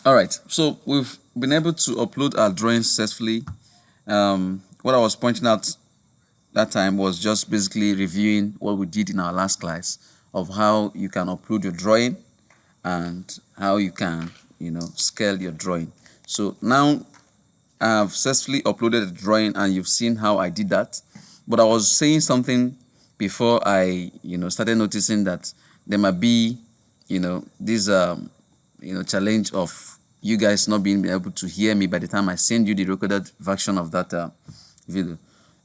All right, so we've been able to upload our drawing successfully. What I was pointing out that time was just basically reviewing what we did in our last class of how you can upload your drawing and how you can, scale your drawing. So now I've successfully uploaded the drawing and you've seen how I did that. But I was saying something before I, started noticing that there might be, this, challenge of you guys not being able to hear me by the time I send you the recorded version of that video.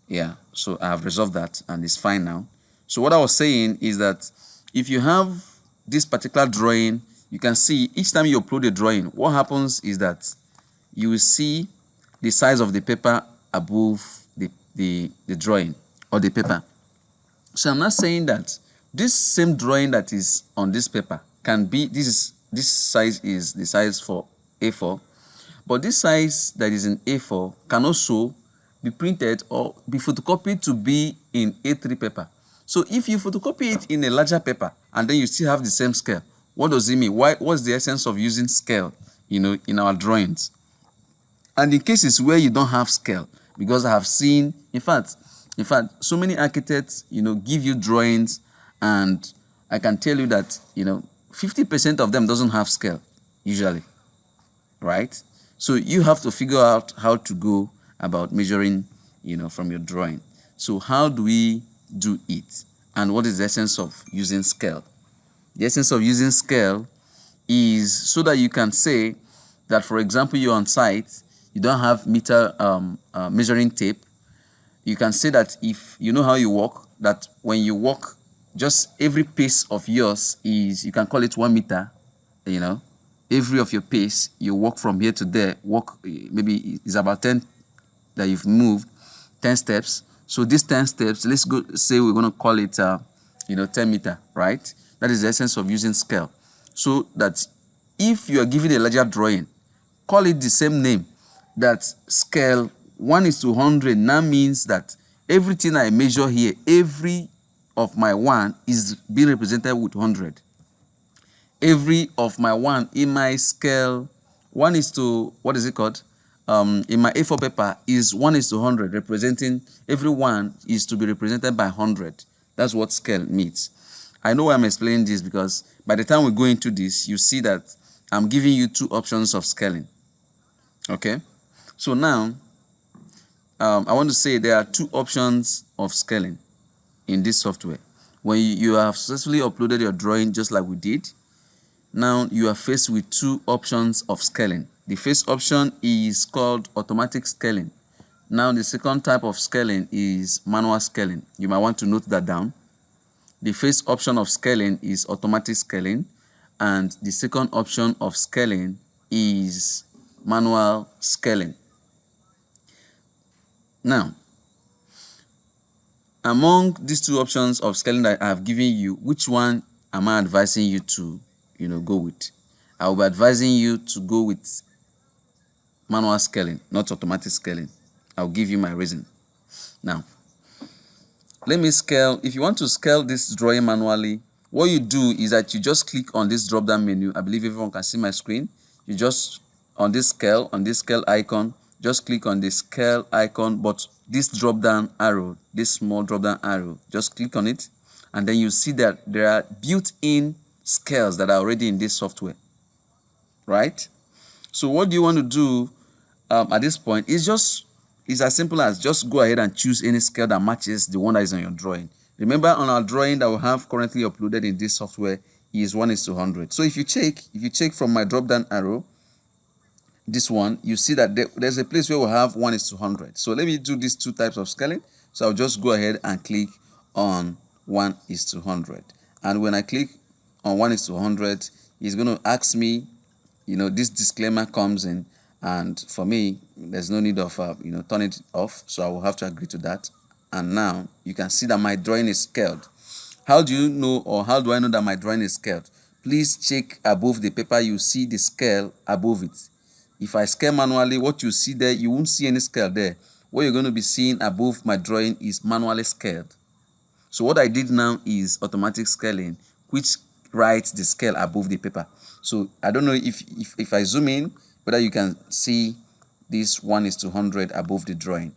Yeah, so I have resolved that and it's fine now. So what I was saying is that if you have this particular drawing, you can see each time you upload a drawing, what happens is that you will see the size of the paper above the drawing or the paper. So I'm not saying that this same drawing that is on this paper can be, this size is the size for A4, but this size that is in A4 can also be printed or be photocopied to be in A3 paper. So if you photocopy it in a larger paper and then you still have the same scale, what does it mean? What's the essence of using scale, in our drawings? And in cases where you don't have scale, because I have seen, in fact, so many architects, give you drawings, and I can tell you that, 50% of them doesn't have scale, usually, right? So you have to figure out how to go about measuring, from your drawing. So how do we do it? And what is the essence of using scale? The essence of using scale is so that you can say that, for example, you're on site, you don't have meter measuring tape. You can say that if you know how you walk, that when you walk, just every pace of yours is, you can call it 1 meter, every of your pace, you walk from here to there, maybe it's about 10 that you've moved, 10 steps. So these 10 steps, let's go say we're going to call it, 10 meter, right? That is the essence of using scale. So that if you are given a larger drawing, call it the same name. That scale 1:100 now means that everything I measure here, every of my 1 is being represented with 100. Every of my 1 in my scale 1 is to, what is it called? In my A4 paper is 1:100, representing every 1 is to be represented by 100. That's what scale means. I know why I'm explaining this, because by the time we go into this, you see that I'm giving you 2 options of scaling. Okay, so now I want to say there are 2 options of scaling in this software. When you have successfully uploaded your drawing just like we did, now you are faced with 2 options of scaling. The first option is called automatic scaling. Now the second type of scaling is manual scaling. You might want to note that down. The first option of scaling is automatic scaling, and the second option of scaling is manual scaling. Now, among these 2 options of scaling that I have given you, which one am I advising you to, go with? I will be advising you to go with manual scaling, not automatic scaling. I'll give you my reason. Now, let me scale. If you want to scale this drawing manually, what you do is that you just click on this drop down menu. I believe everyone can see my screen. You just, on this scale icon, just click on the scale icon, but this drop down arrow, this small drop down arrow, just click on it, and then you see that there are built-in scales that are already in this software, right? So what do you want to do at this point is as simple as just go ahead and choose any scale that matches the one that is on your drawing. Remember, on our drawing that we have currently uploaded in this software is 1:100. So if you check from my drop down arrow, this one, you see that there's a place where we have 1:100. So let me do these 2 types of scaling. So I'll just go ahead and click on 1:100. And when I click on 1:100, it's going to ask me, this disclaimer comes in, and for me, there's no need of, turn it off. So I will have to agree to that. And now you can see that my drawing is scaled. How do you know, or how do I know that my drawing is scaled? Please check above the paper. You see the scale above it. If I scale manually, what you see there, you won't see any scale there. What you're going to be seeing above my drawing is manually scaled. So what I did now is automatic scaling, which writes the scale above the paper. So I don't know if I zoom in, whether you can see this 1:100 above the drawing.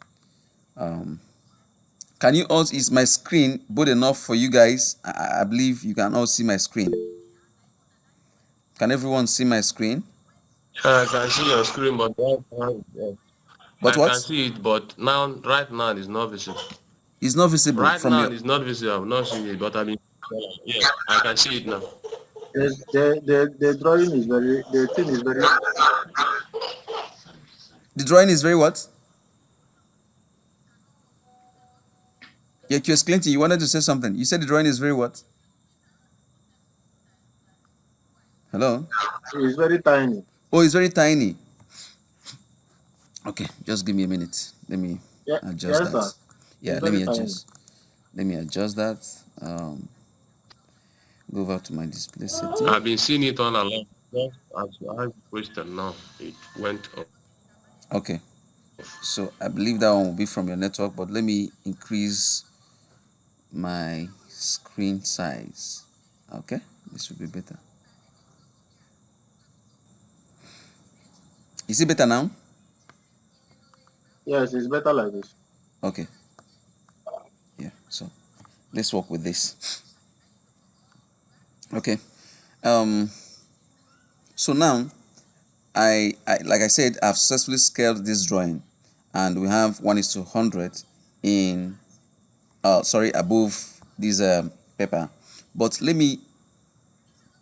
Can you all, is my screen bold enough for you guys? I believe you can all see my screen. Can everyone see my screen? I can see your screen, but But I can what? see it, but right now it's not visible. It's not visible Right from now your. it's not visible. I'm not seeing it, but yes, I can see it now. The drawing is very, the thing is very, The drawing is very what? Yeah, QS Clinton, you wanted to say something. You said the drawing is very what? Hello? is very tiny. Oh, it's very tiny. Okay, just give me a minute. Let me Yeah, adjust yes, sir. that. Yeah, It's very tiny. let me adjust that. Go over to my display setting. I've been seeing it all along. Just as I question now, it went up. Okay, so I believe that one will be from your network, but let me increase my screen size. Okay, this will be better. Is it better now? Yes, it's better like this. Okay, yeah, so let's work with this. Okay, so now I like I said, I've successfully scaled this drawing, and we have 1:100 in sorry, above this paper. But let me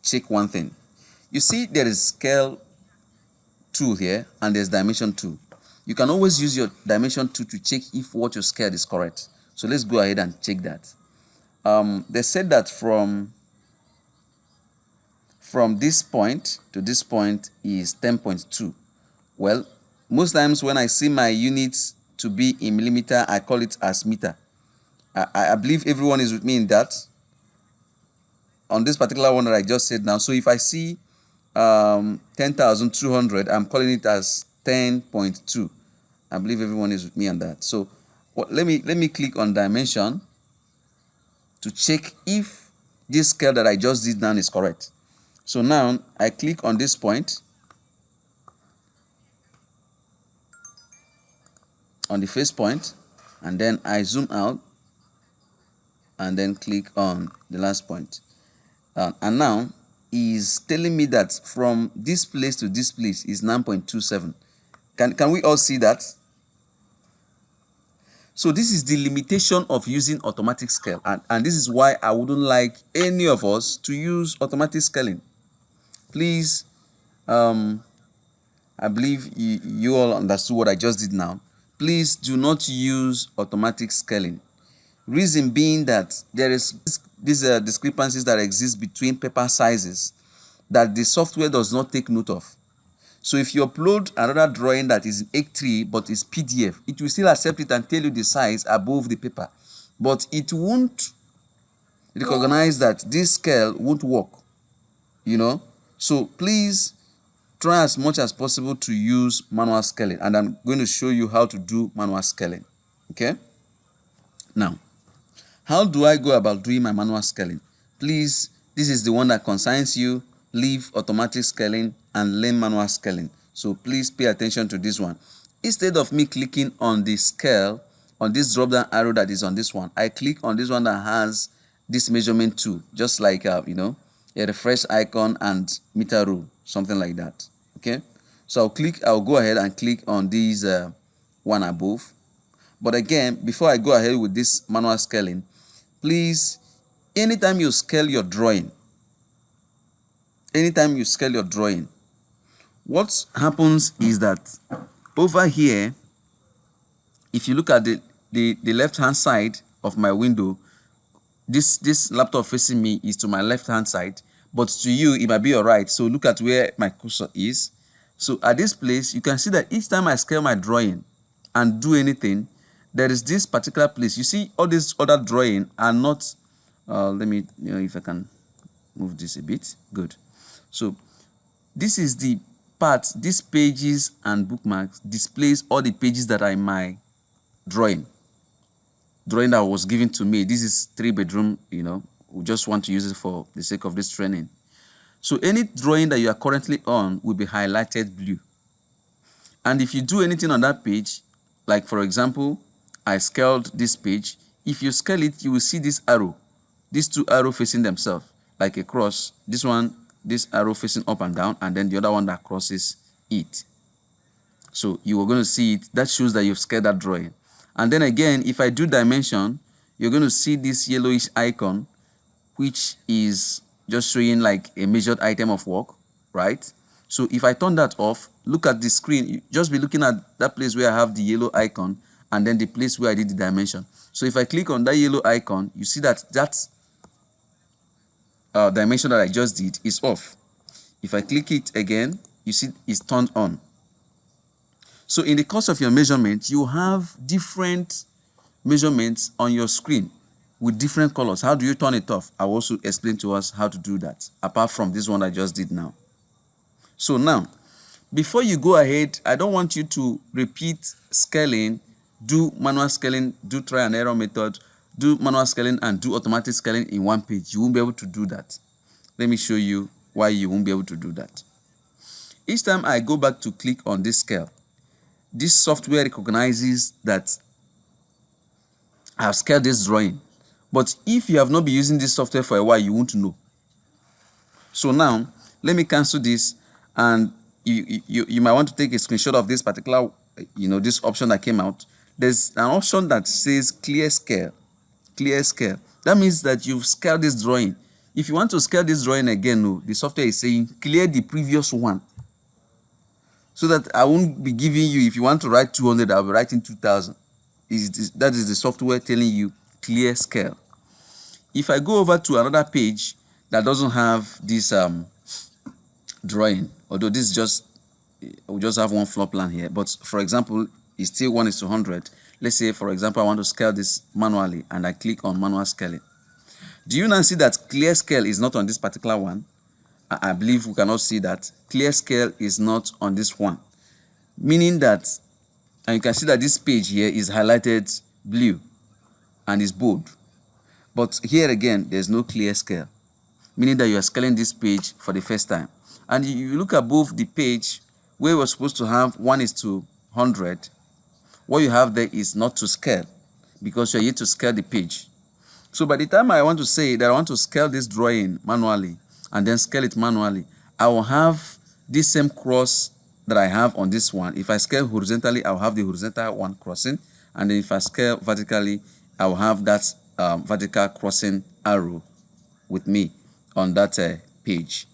check one thing. You see there is scale tool here and there's dimension tool. You can always use your dimension tool to check if what you scaled is correct. So let's go ahead and check that. They said that from this point to this point is 10.2. Well, most times when I see my units to be in millimeter, I call it as meter. I believe everyone is with me in that. On this particular one that I just said now. So if I see 10,200, I'm calling it as 10.2. I believe everyone is with me on that. So let me click on dimension to check if this scale that I just did now is correct. So now I click on this point on the face point, and then I zoom out and then click on the last point. And now is telling me that from this place to this place is 9.27. Can we all see that? So this is the limitation of using automatic scale, and this is why I wouldn't like any of us to use automatic scaling. Please, I believe you all understood what I just did now. Please do not use automatic scaling. Reason being that there is these discrepancies that exist between paper sizes that the software does not take note of. So if you upload another drawing that is A3 but is PDF, it will still accept it and tell you the size above the paper, but it won't recognize that this scale won't work, you know. So please try as much as possible to use manual scaling, and I'm going to show you how to do manual scaling. Okay, now how do I go about doing my manual scaling? Please, this is the one that concerns you. Leave automatic scaling and learn manual scaling. So please pay attention to this one. Instead of me clicking on the scale, on this drop down arrow that is on this one, I click on this one that has this measurement tool, just like you know, a refresh icon and meter rule, something like that. Okay, so I'll go ahead and click on this one above. But again, before I go ahead with this manual scaling, please, anytime you scale your drawing, what happens is that over here, if you look at the left hand side of my window, this laptop facing me is to my left hand side, but to you it might be all right. So look at where my cursor is. So at this place, you can see that each time I scale my drawing and do anything, there is this particular place. You see all these other drawing are not let me, you know, if I can move this a bit. Good. So this is the part, these pages and bookmarks displays all the pages that are in my drawing that was given to me. This is 3-bedroom, you know, we just want to use it for the sake of this training. So any drawing that you are currently on will be highlighted blue. And if you do anything on that page, like for example, I scaled this page, if you scale it, you will see this arrow, these two arrows facing themselves, like a cross, this one, this arrow facing up and down, and then the other one that crosses it. So you are going to see it, that shows that you've scaled that drawing. And then again, if I do dimension, you're going to see this yellowish icon, which is just showing like a measured item of work, right? So if I turn that off, look at the screen, you just be looking at that place where I have the yellow icon and then the place where I did the dimension. So if I click on that yellow icon, you see that dimension that I just did is off. If I click it again, you see it's turned on. So in the course of your measurement, you have different measurements on your screen with different colors. How do you turn it off? I'll also explain to us how to do that, apart from this one I just did now. So now, before you go ahead, I don't want you to repeat scaling, do manual scaling, do try and error method, do manual scaling and do automatic scaling in one page. You won't be able to do that. Let me show you why you won't be able to do that. Each time I go back to click on this scale, this software recognizes that I have scaled this drawing. But if you have not been using this software for a while, you won't know. So now, let me cancel this, and you might want to take a screenshot of this particular, this option that came out. There's an option that says clear scale. Clear scale. That means that you've scaled this drawing. If you want to scale this drawing again, the software is saying clear the previous one. So that I won't be giving you, if you want to write 200, I'll be writing 2000. That is the software telling you clear scale. If I go over to another page that doesn't have this drawing, although this just, we just have one floor plan here, but for example, it's still 1:100. Let's say, for example, I want to scale this manually and I click on manual scaling. Do you now see that clear scale is not on this particular one? I believe we cannot see that. Clear scale is not on this one. Meaning that, and you can see that this page here is highlighted blue and is bold. But here again, there's no clear scale, meaning that you are scaling this page for the first time. And you look above the page where we're supposed to have 1:100, what you have there is not to scale because you're yet to scale the page. So by the time I want to say that I want to scale this drawing manually and then scale it manually, I will have this same cross that I have on this one. If I scale horizontally, I'll have the horizontal one crossing, and then if I scale vertically, I'll have that vertical crossing arrow with me on that page.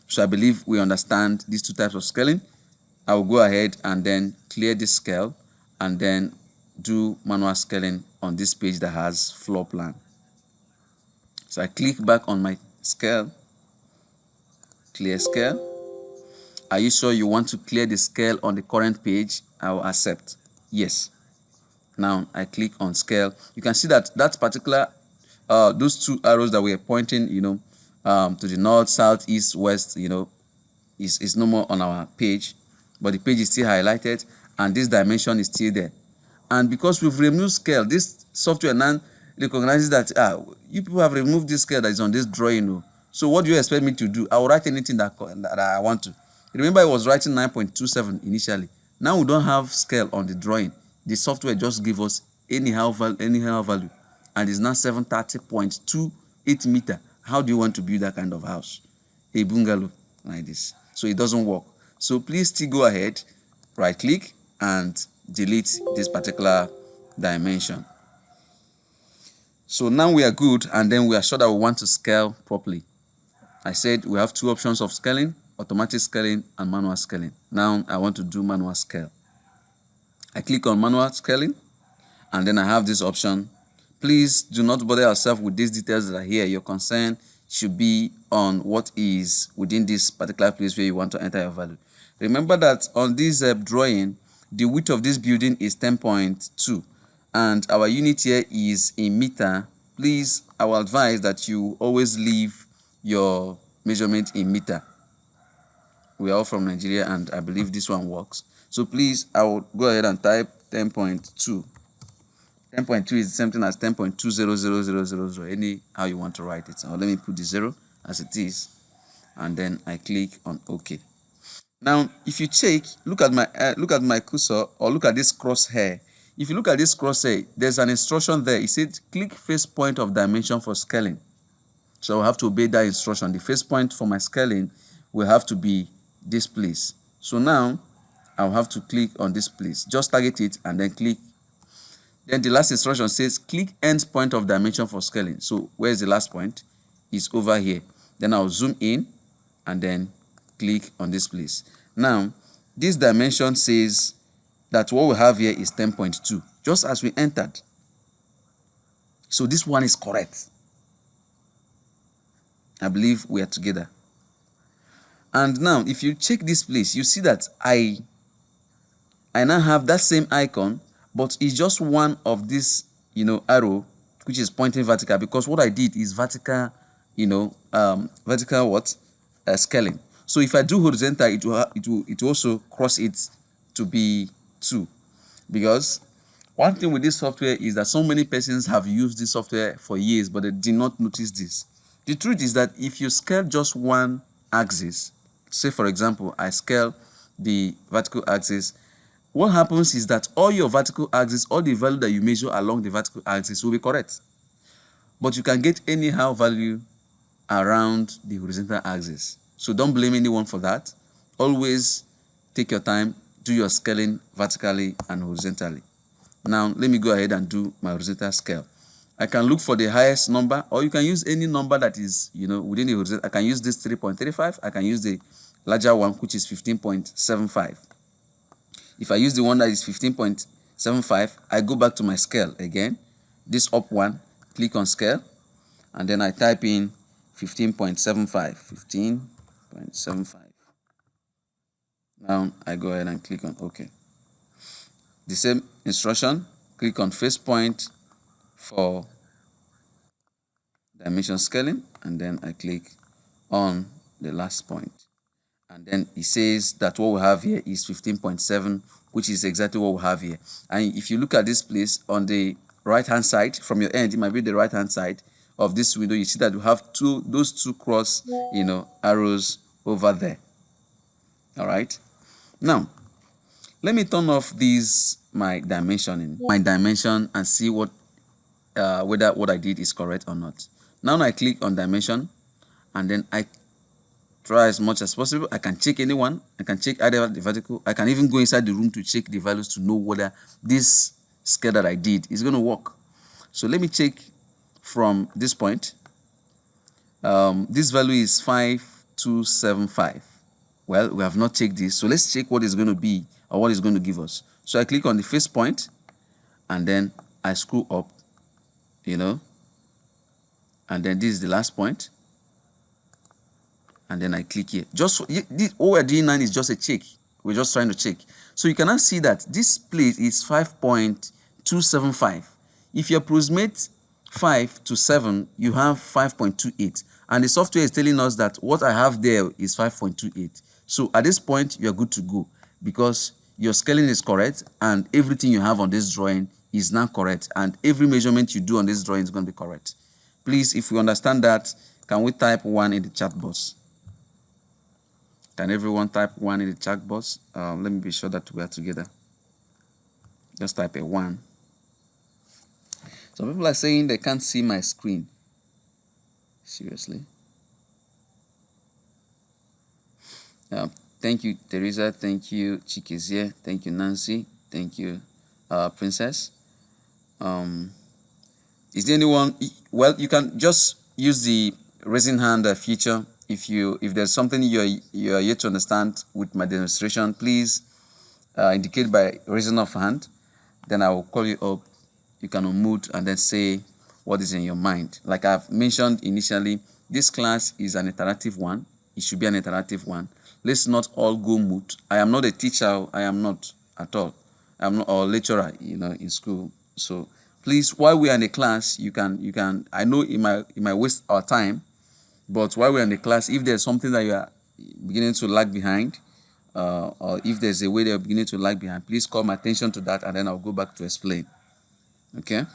So I believe we understand these two types of scaling. I will go ahead and then clear this scale and then do manual scaling on this page that has floor plan. So I click back on my scale, clear scale. Are you sure you want to clear the scale on the current page? I will accept. Yes. Now I click on scale. You can see that that particular, those two arrows that we are pointing, to the north, south, east, west, is no more on our page, but the page is still highlighted and this dimension is still there. And because we've removed scale, this software now recognizes that you people have removed this scale that is on this drawing. So what do you expect me to do? I will write anything that I want to. Remember, I was writing 9.27 initially. Now we don't have scale on the drawing. The software just give us anyhow value, and it's now 730.28 meter. How do you want to build that kind of house? A bungalow like this. So it doesn't work. So please still go ahead, right click and delete this particular dimension. So now we are good, and then we are sure that we want to scale properly. I said we have two options of scaling: automatic scaling and manual scaling. Now I want to do manual scale. I click on manual scaling, and then I have this option. Please do not bother yourself with these details that are here. Your concern should be on what is within this particular place where you want to enter your value. Remember that on this drawing, the width of this building is 10.2, and our unit here is in meter. Please, I will advise that you always leave your measurement in meter. We are all from Nigeria, and I believe this one works. So please, I will go ahead and type 10.2. 10.2 is the same thing as 10.200000, any how you want to write it. Or let me put the 0 as it is. and then I click on OK. Now, if you check, look at my cursor, or look at this crosshair. If you look at this crosshair, there's an instruction there. It said click face point of dimension for scaling. So I'll have to obey that instruction. The face point for my scaling will have to be this place. So now I'll have to click on this place. Just target it and then click. Then the last instruction says click end point of dimension for scaling. So where's the last point? It's over here. Then I'll zoom in and then click on this place. Now, this dimension says that what we have here is 10.2, just as we entered. So this one is correct. I believe we are together. And now, if you check this place, you see that I now have that same icon, but it's just one of this, arrow, which is pointing vertical, because what I did is vertical, vertical what? Scaling. So if I do horizontal, it will also cross it to be 2. Because one thing with this software is that so many persons have used this software for years, but they did not notice this. The truth is that if you scale just one axis, say for example, I scale the vertical axis, what happens is that all your vertical axis, all the value that you measure along the vertical axis will be correct. But you can get anyhow value around the horizontal axis. So don't blame anyone for that. Always take your time, do your scaling vertically and horizontally. Now, let me go ahead and do my horizontal scale. I can look for the highest number, or you can use any number that is, within the horizontal. I can use this 3.35. I can use the larger one, which is 15.75. If I use the one that is 15.75, I go back to my scale again. This up one, click on scale, and then I type in 15.75. 15.75. Now I go ahead and click on OK. The same instruction, click on face point for dimension scaling, and then I click on the last point. And then it says that what we have here is 15.7, which is exactly what we have here. And if you look at this place on the right hand side, from your end, it might be the right hand side of this window, you see that we have those two cross arrows over there. All right. Now, let me turn off my dimension and see whether what I did is correct or not. Now I click on dimension, and then I try as much as possible. I can check anyone. I can check either the vertical. I can even go inside the room to check the values to know whether this scale that I did is going to work. So let me check from this point. This value is 5275. Well, we have not checked this, so let's check what is going to be, or what is going to give us. So I click on the first point, and then I screw up, and then this is the last point, and then I click here. What we're doing now is just a check. We're just trying to check. So you can now see that this place is 5.275. If you approximate 5 to 7, you have 5.28. And the software is telling us that what I have there is 5.28. So at this point, you're good to go, because your scaling is correct and everything you have on this drawing is now correct. And every measurement you do on this drawing is going to be correct. Please, if we understand that, can we type 1 in the chat box? Can everyone type 1 in the chat box? Let me be sure that we are together. Just type a 1. Some people are saying they can't see my screen. Seriously? Thank you, Teresa. Thank you, Chikizie. Thank you, Nancy. Thank you, Princess. Is there anyone? Well, you can just use the raising hand feature. If there's something you're yet to understand with my demonstration, please indicate by raising of hand. Then I will call you up. You can unmute and then say what is in your mind. Like I've mentioned initially, this class is an interactive one. It should be an interactive one. Let's not all go mute. I am not a teacher. I am not at all. I'm not a lecturer, in school. So please, while we are in the class, you can. I know it might waste our time, but while we're in the class, if there's something that you are beginning to lag behind, or if there's a way they're beginning to lag behind, please call my attention to that, and then I'll go back to explain. Okay?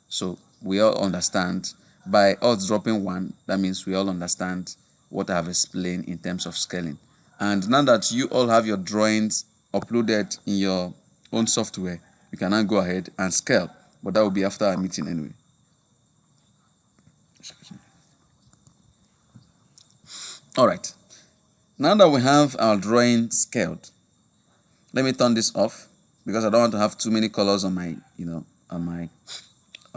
So we all understand. By us dropping 1, that means we all understand what I have explained in terms of scaling. And now that you all have your drawings uploaded in your own software, you can now go ahead and scale, but that will be after our meeting anyway. All right. Now that we have our drawing scaled, let me turn this off because I don't want to have too many colors on my, on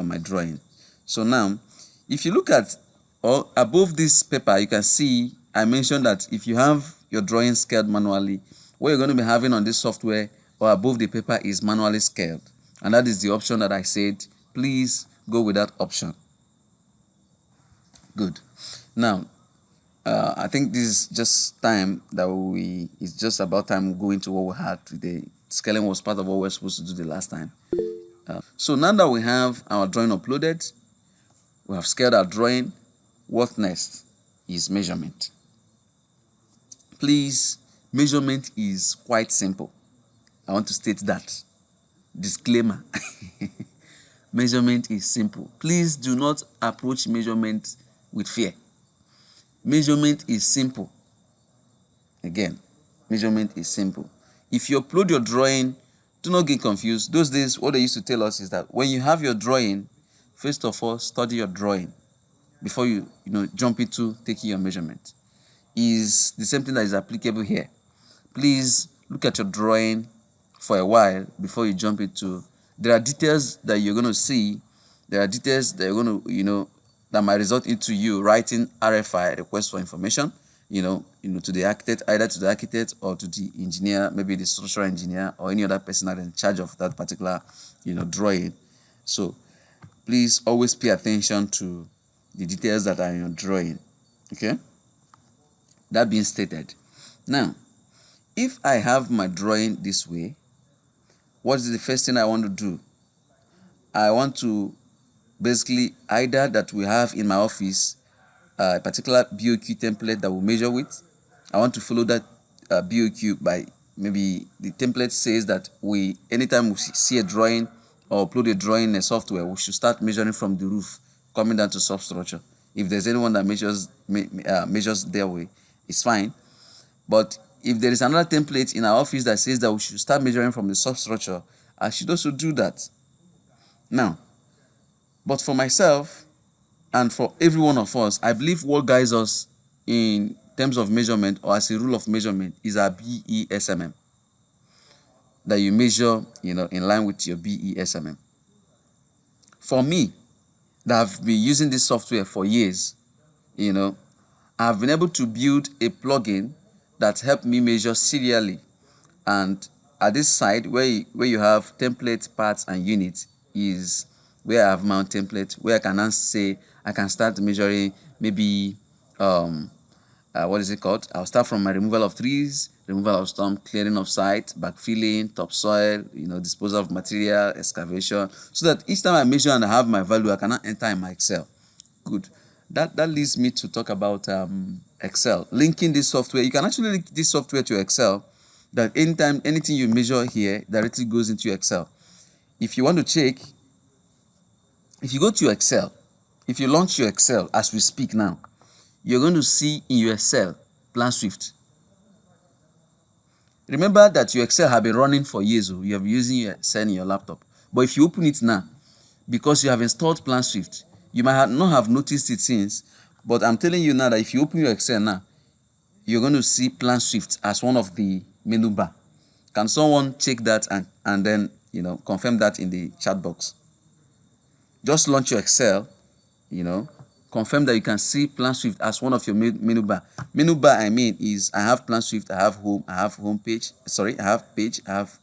my drawing. So now, if you look at or above this paper, you can see I mentioned that if you have your drawing scaled manually, what you're going to be having on this software or above the paper is manually scaled. And that is the option that I said, please go with that option. Good. Now, I think this is just time that it's just about time going to what we had today. Scaling was part of what we were supposed to do the last time. So now that we have our drawing uploaded, we have scaled our drawing, what next is measurement. Please, measurement is quite simple. I want to state that. Disclaimer. Measurement is simple. Please do not approach measurement with fear. Measurement is simple. Again, measurement is simple. If you upload your drawing, do not get confused. Those days, what they used to tell us is that when you have your drawing, first of all, study your drawing before you jump into taking your measurement. Is the same thing that is applicable here. Please look at your drawing for a while before you jump into. There are details that you're going to see. There are details that you're going to, that might result into you writing RFI, request for information, to the architect, either to the architect or to the engineer, maybe the structural engineer or any other person that is in charge of that particular, drawing. So please always pay attention to the details that are in your drawing. Okay? That being stated, now, if I have my drawing this way, what is the first thing I want to do? I want to basically either that we have in my office a particular BOQ template that we measure with. I want to follow that BOQ by maybe the template says that anytime we see a drawing or upload a drawing in a software, we should start measuring from the roof coming down to substructure. If there's anyone that measures their way, it's fine. But if there is another template in our office that says that we should start measuring from the substructure, I should also do that. Now, but for myself and for every one of us, I believe what guides us in terms of measurement or as a rule of measurement is our BESMM. That you measure, in line with your BESMM. For me, that I've been using this software for years, I've been able to build a plugin that helped me measure serially. And at this side where you have template, parts, and units is where I have my own template, where I can now say I can start measuring maybe what is it called? I'll start from my removal of trees, removal of stump, clearing of site, backfilling, topsoil, disposal of material, excavation, so that each time I measure and I have my value, I cannot enter in my Excel. Good. That leads me to talk about Excel. Linking this software, you can actually link this software to Excel, that anytime anything you measure here directly goes into Excel. If you want to check, if you go to your Excel, if you launch your Excel as we speak now, you're going to see in your Excel Planswift. Remember that your Excel have been running for years. You have been using your Excel in your laptop. But if you open it now, because you have installed Planswift, you might not have noticed it since, but I'm telling you now that if you open your Excel now, you're going to see Planswift as one of the menu bar. Can someone check that and then confirm that in the chat box? Just launch your Excel, confirm that you can see Planswift as one of your menu bar. Menu bar, I mean, is I have Planswift, I have home, I have home page. Sorry, I have page, I have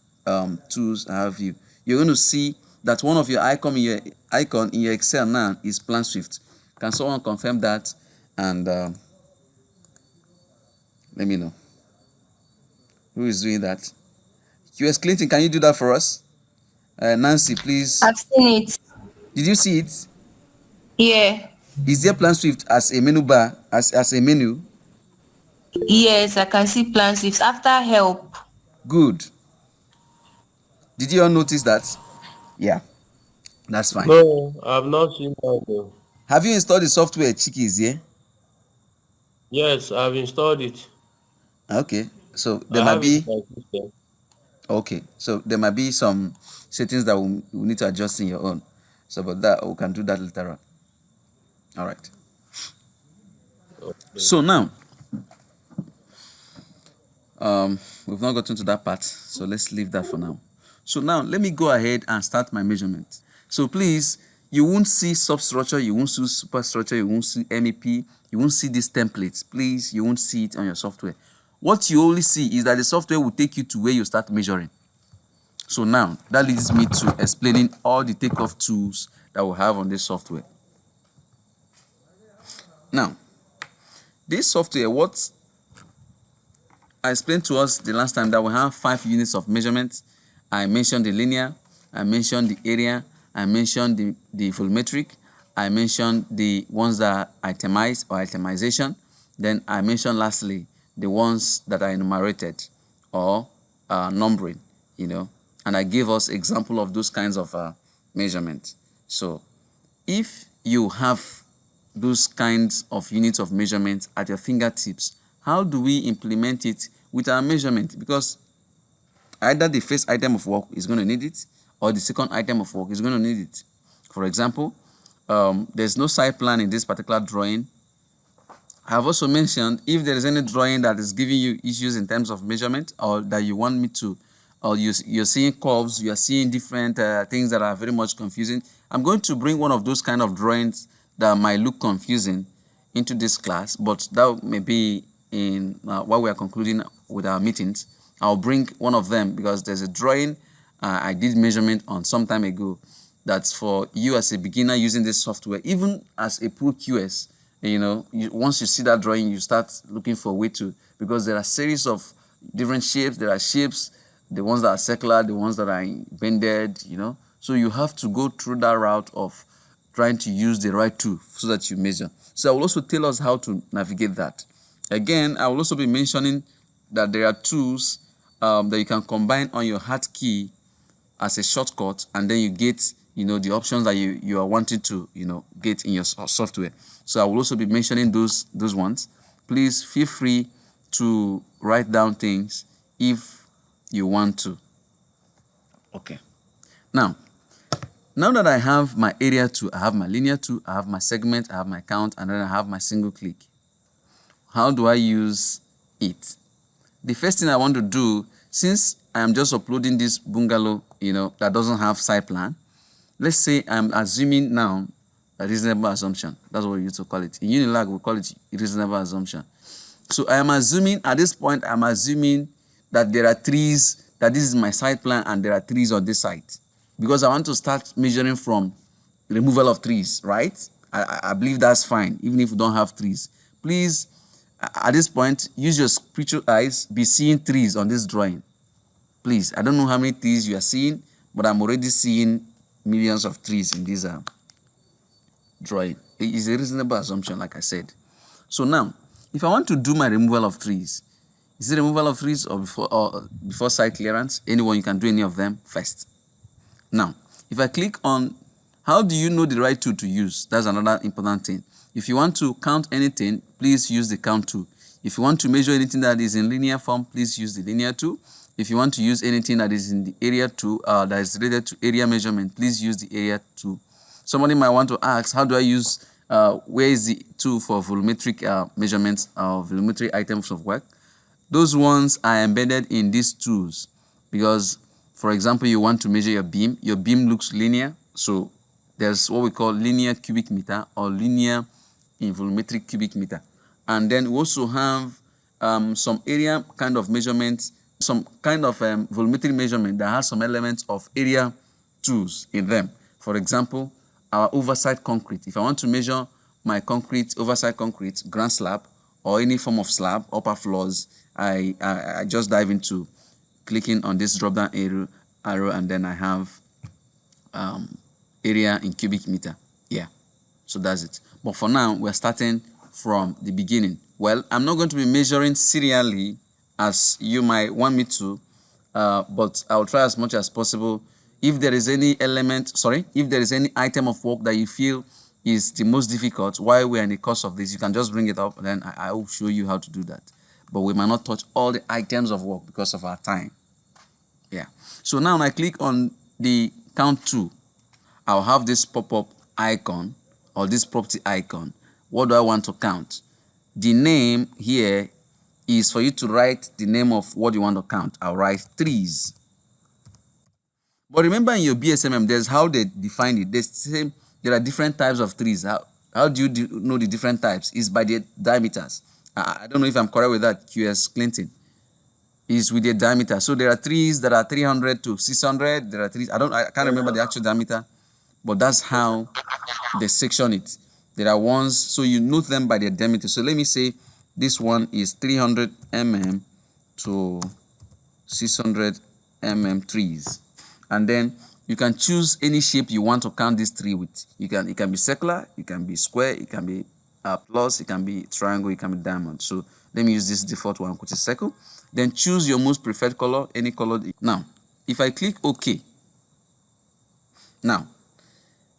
tools, I have view. You're going to see that one of your icon in your Excel now is Planswift. Can someone confirm that and let me know who is doing that? QS Clinton, can you do that for us? Nancy, please. I've seen it. Did you see it? Yeah. Is there Planswift as a menu bar, as a menu? Yes, I can see Planswift after help. Good. Did you all notice that? Yeah, that's fine. No, I've not seen that though. Have you installed the software, Chikis, yeah? Yes, I've installed it. Okay, so there I might have it in be my system. okay, so there might be some settings that we need to adjust in your own. So, but that we can do that later on. All right. Okay. So now, we've not gotten to that part, so let's leave that for now. So now, let me go ahead and start my measurement. So please, you won't see substructure, you won't see superstructure, you won't see MEP, you won't see these templates. Please, you won't see it on your software. What you only see is that the software will take you to where you start measuring. So now, that leads me to explaining all the takeoff tools that we have on this software. Now, this software, what I explained to us the last time that we have 5 units of measurement. I mentioned the linear, I mentioned the area, I mentioned the volumetric, I mentioned the ones that are itemized or itemization, then I mentioned lastly the ones that are enumerated or numbering, and I gave us example of those kinds of measurement. So if you have those kinds of units of measurement at your fingertips, how do we implement it with our measurement? Because either the first item of work is going to need it, or the second item of work is going to need it. For example, there's no site plan in this particular drawing. I have also mentioned if there is any drawing that is giving you issues in terms of measurement, or that you want me to, or you're seeing curves, you're seeing different things that are very much confusing, I'm going to bring one of those kind of drawings that might look confusing into this class, but that may be in while we are concluding with our meetings. I'll bring one of them because there's a drawing I did measurement on some time ago that's for you as a beginner using this software. Even as a pro QS, once you see that drawing, you start looking for a way to, because there are series of different shapes. There are shapes, the ones that are circular, the ones that are bended, so you have to go through that route of trying to use the right tool so that you measure. So I will also tell us how to navigate that. Again, I will also be mentioning that there are tools that you can combine on your hotkey as a shortcut, and then you get the options that you are wanting to get in your software. So I will also be mentioning those ones. Please feel free to write down things if you want to. Okay. Now that I have my area tool, I have my linear tool, I have my segment, I have my count, and then I have my single click. How do I use it? The first thing I want to do, since I am just uploading this bungalow, that doesn't have site plan, let's say I'm assuming now a reasonable assumption. That's what we used to call it. In Unilag, we call it reasonable assumption. So I am assuming, at this point, I'm assuming that there are trees, that this is my site plan and there are trees on this site. Because I want to start measuring from removal of trees, right? I believe that's fine, even if you don't have trees. Please, at this point, use your spiritual eyes, be seeing trees on this drawing. Please, I don't know how many trees you are seeing, but I'm already seeing millions of trees in this drawing. It is a reasonable assumption, like I said. So now, if I want to do my removal of trees, is it removal of trees or before site clearance? Anyone, you can do any of them first. Now, if I click on how do you know the right tool to use, that's another important thing. If you want to count anything, please use the count tool. If you want to measure anything that is in linear form, please use the linear tool. If you want to use anything that is in the area tool, that is related to area measurement, please use the area tool. Somebody might want to ask, how do I use, where is the tool for volumetric measurements or volumetric items of work? Those ones are embedded in these tools because, for example, you want to measure your beam looks linear, so there's what we call linear cubic meter or linear in volumetric cubic meter. And then we also have some area kind of measurements, some kind of volumetric measurement that has some elements of area tools in them. For example, our oversight concrete. If I want to measure my concrete, oversight concrete, ground slab, or any form of slab, upper floors, I just dive into clicking on this drop down arrow, and then I have area in cubic meter. Yeah, so that's it. But for now, we're starting from the beginning. Well, I'm not going to be measuring serially as you might want me to, but I'll try as much as possible. If there is any element, if there is any item of work that you feel is the most difficult. While we're in the course of this, you can just bring it up, and then I will show you how to do that. But we might not touch all the items of work because of our time. Yeah. So now when I click on the count 2, I'll have this pop-up icon or this property icon. What do I want to count? The name here is for you to write the name of what you want to count. I'll write trees. But remember in your BSMM, there's how they define it. There are different types of trees. How do you know the different types? It's by the diameters. I don't know if I'm correct with that, QS Clinton. Is with the diameter. So there are trees that are 300 to 600. There are trees, I can't remember the actual diameter, but that's how they section it. There are ones, so you note them by their diameter. So let me say this one is 300 mm to 600 mm trees. And then you can choose any shape you want to count this tree with. It can be circular, it can be square, it can be plus, it can be triangle, it can be diamond. So let me use this default one, which is circle. Then choose your most preferred color, any color. Now, if I click OK, now,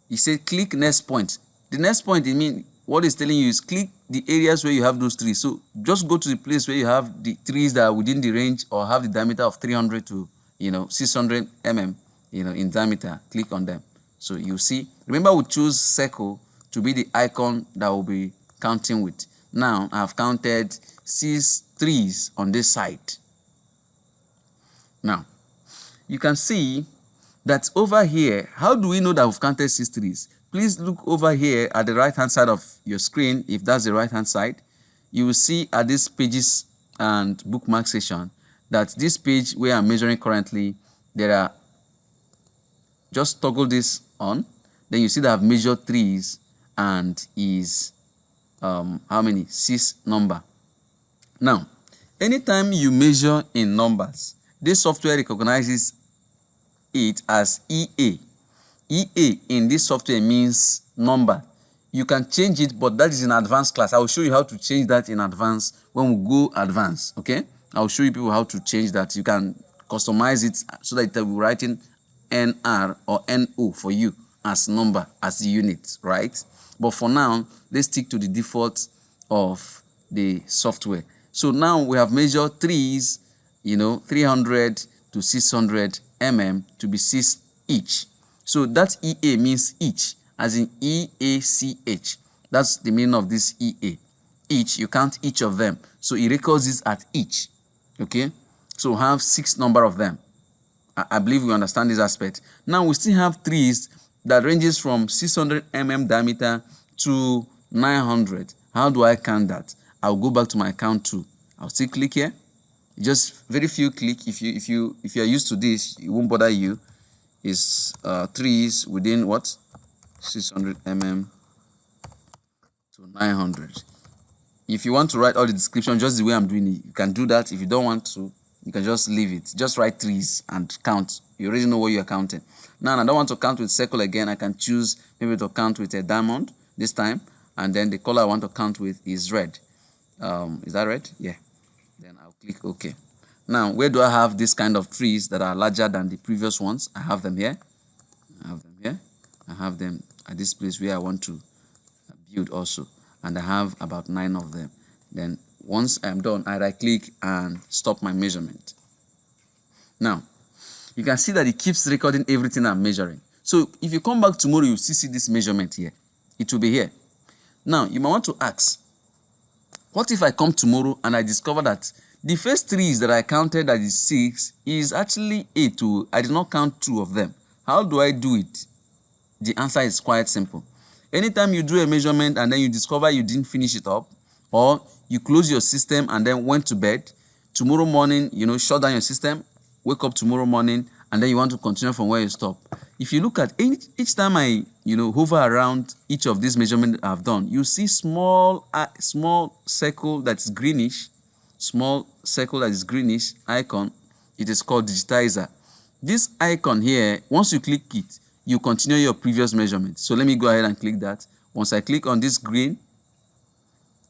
it says click next point. The next point, it means what it's telling you is click the areas where you have those trees. So just go to the place where you have the trees that are within the range or have the diameter of 300 to 600 mm in diameter. Click on them. So you see, remember we choose circle to be the icon that will be counting with. Now I've counted 6 trees on this side. Now you can see that over here, how do we know that we've counted 6 trees? Please look over here at the right hand side of your screen. If that's the right hand side, you will see at this pages and bookmark section that this page where I'm measuring currently, there are, just toggle this on, then you see that I've measured trees and is how many? 6 number. Now, anytime you measure in numbers, this software recognizes it as EA. EA in this software means number. You can change it, but that is in advanced class. I will show you how to change that in advance when we go advanced. Okay, I'll show you people how to change that. You can customize it so that it will be writing NR or NO for you as number, as the unit, right? But for now, let's stick to the default of the software. So now we have measured trees, 300 to 600 mm to be 6 each. So that EA means each, as in EACH. That's the meaning of this EA. Each, you count each of them. So it records this at each. Okay? So have 6 number of them. I believe we understand this aspect. Now we still have trees that ranges from 600 mm diameter to 900. How do I count that? I'll go back to my count 2. I'll still click here. Just very few click. If you are used to this, it won't bother you. Is trees within what? 600 mm to 900. If you want to write all the description just the way I'm doing it, you can do that. If you don't want to, you can just leave it. Just write trees and count. You already know what you're counting. Now, I don't want to count with circle again. I can choose maybe to count with a diamond this time. And then the color I want to count with is red. Is that red? Yeah. Then I'll click OK. Now, where do I have this kind of trees that are larger than the previous ones? I have them here. I have them here. I have them at this place where I want to build also. And I have about 9 of them. Then once I'm done, I right click and stop my measurement. Now, you can see that it keeps recording everything I'm measuring. So if you come back tomorrow, you see this measurement here. It will be here. Now, you might want to ask, what if I come tomorrow and I discover that the first trees that I counted that is 6 is actually 8. I did not count 2 of them. How do I do it? The answer is quite simple. Anytime you do a measurement and then you discover you didn't finish it up, or you close your system and then went to bed, tomorrow morning, shut down your system, wake up tomorrow morning, and then you want to continue from where you stop. If you look at each time I, hover around each of these measurements I've done, you see small circle that's greenish, icon. It is called digitizer. This icon here, once you click it, you continue your previous measurement. So let me go ahead and click that. Once I click on this green,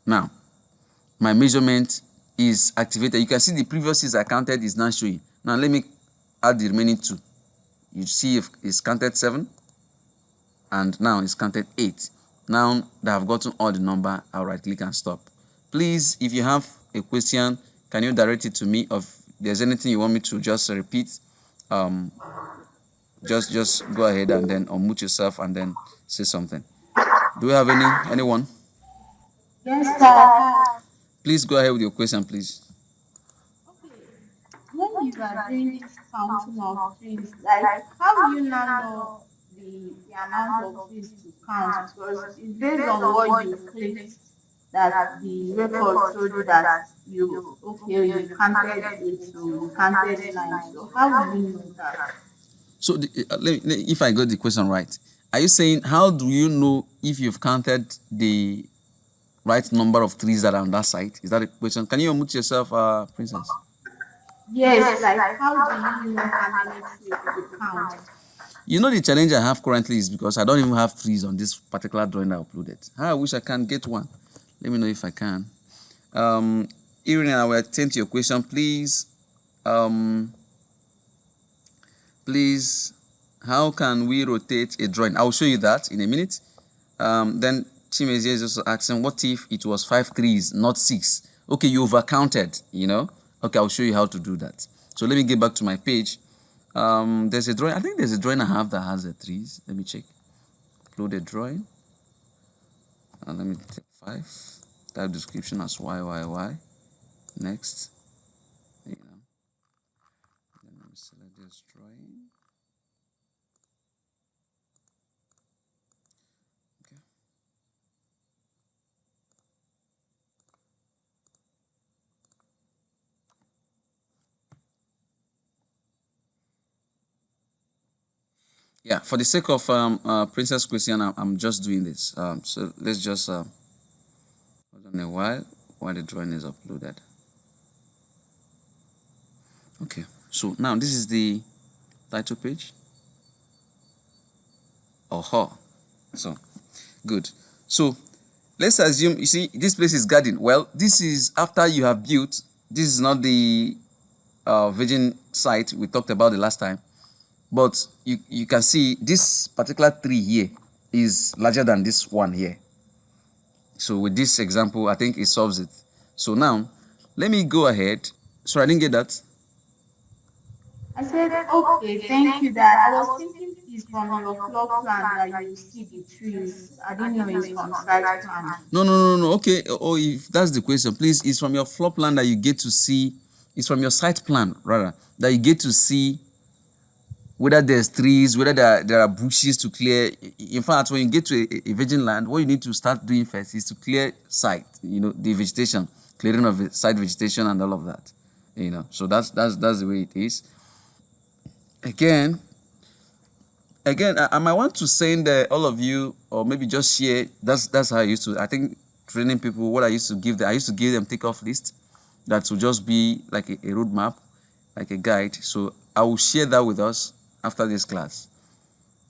now my measurement is activated. You can see the previous 6 I counted is now showing. Now let me add the remaining 2. You see if it's counted 7 and now it's counted 8. Now that I've gotten all the number, I'll right click and stop. Please, if you have a question, can you direct it to me? Or if there's anything you want me to just repeat, just go ahead and then unmute yourself and then say something. Do we have anyone? Yes, sir, I have. Please go ahead with your question, please. Okay. When you are doing this counting of trees, like how will you now know the amount of trees to count? Because it's based on what you clicked that the record showed you that you counted eight, so you counted nine. So how will you know that? So, if I got the question right, are you saying how do you know if you've counted the right number of trees that are on that site? Is that a question? Can you unmute yourself, Princess? Yes, like how do you know how many trees to count? You know, the challenge I have currently is because I don't even have trees on this particular drawing I uploaded. I wish I can get one. Let me know if I can. Irene, I will attend to your question, please. Please, how can we rotate a drawing? I will show you that in a minute. Then Chimezie is also asking, what if it was 5 trees, not 6? Okay, you overcounted, you know. Okay, I'll show you how to do that. So let me get back to my page. There's a drawing. I think there's a drawing I have that has the trees. Let me check. Upload a drawing. And let me take 5. Type description as YYY. Next. You know. Then let me select this drawing. Okay. Yeah, for the sake of Princess Christian, I'm just doing this. So let's just hold on a while the drawing is uploaded. Okay, so now this is the title page. Oh, so good. So let's assume, you see, this place is garden. Well, this is after you have built. This is not the virgin site we talked about the last time. But you can see this particular tree here is larger than this one here. So with this example, I think it solves it. So now, let me go ahead. Sorry, I didn't get that. I said, okay, thank you, Dad. I was thinking it's from your floor plan that you see the trees. I didn't know it's from site plan. No. Okay. Oh, if that's the question, please, it's from your floor plan that you get to see. It's from your site plan, rather, that you get to see whether there's trees, whether there are bushes to clear. In fact, when you get to a virgin land, what you need to start doing first is to clear site, you know, the vegetation, clearing of the site vegetation and all of that, you know. So that's the way it is. Again, I might want to send all of you, or maybe just share. That's how I used to. I think training people. What I used to give them, I used to give them takeoff list. That will just be like a roadmap, like a guide. So I will share that with us after this class.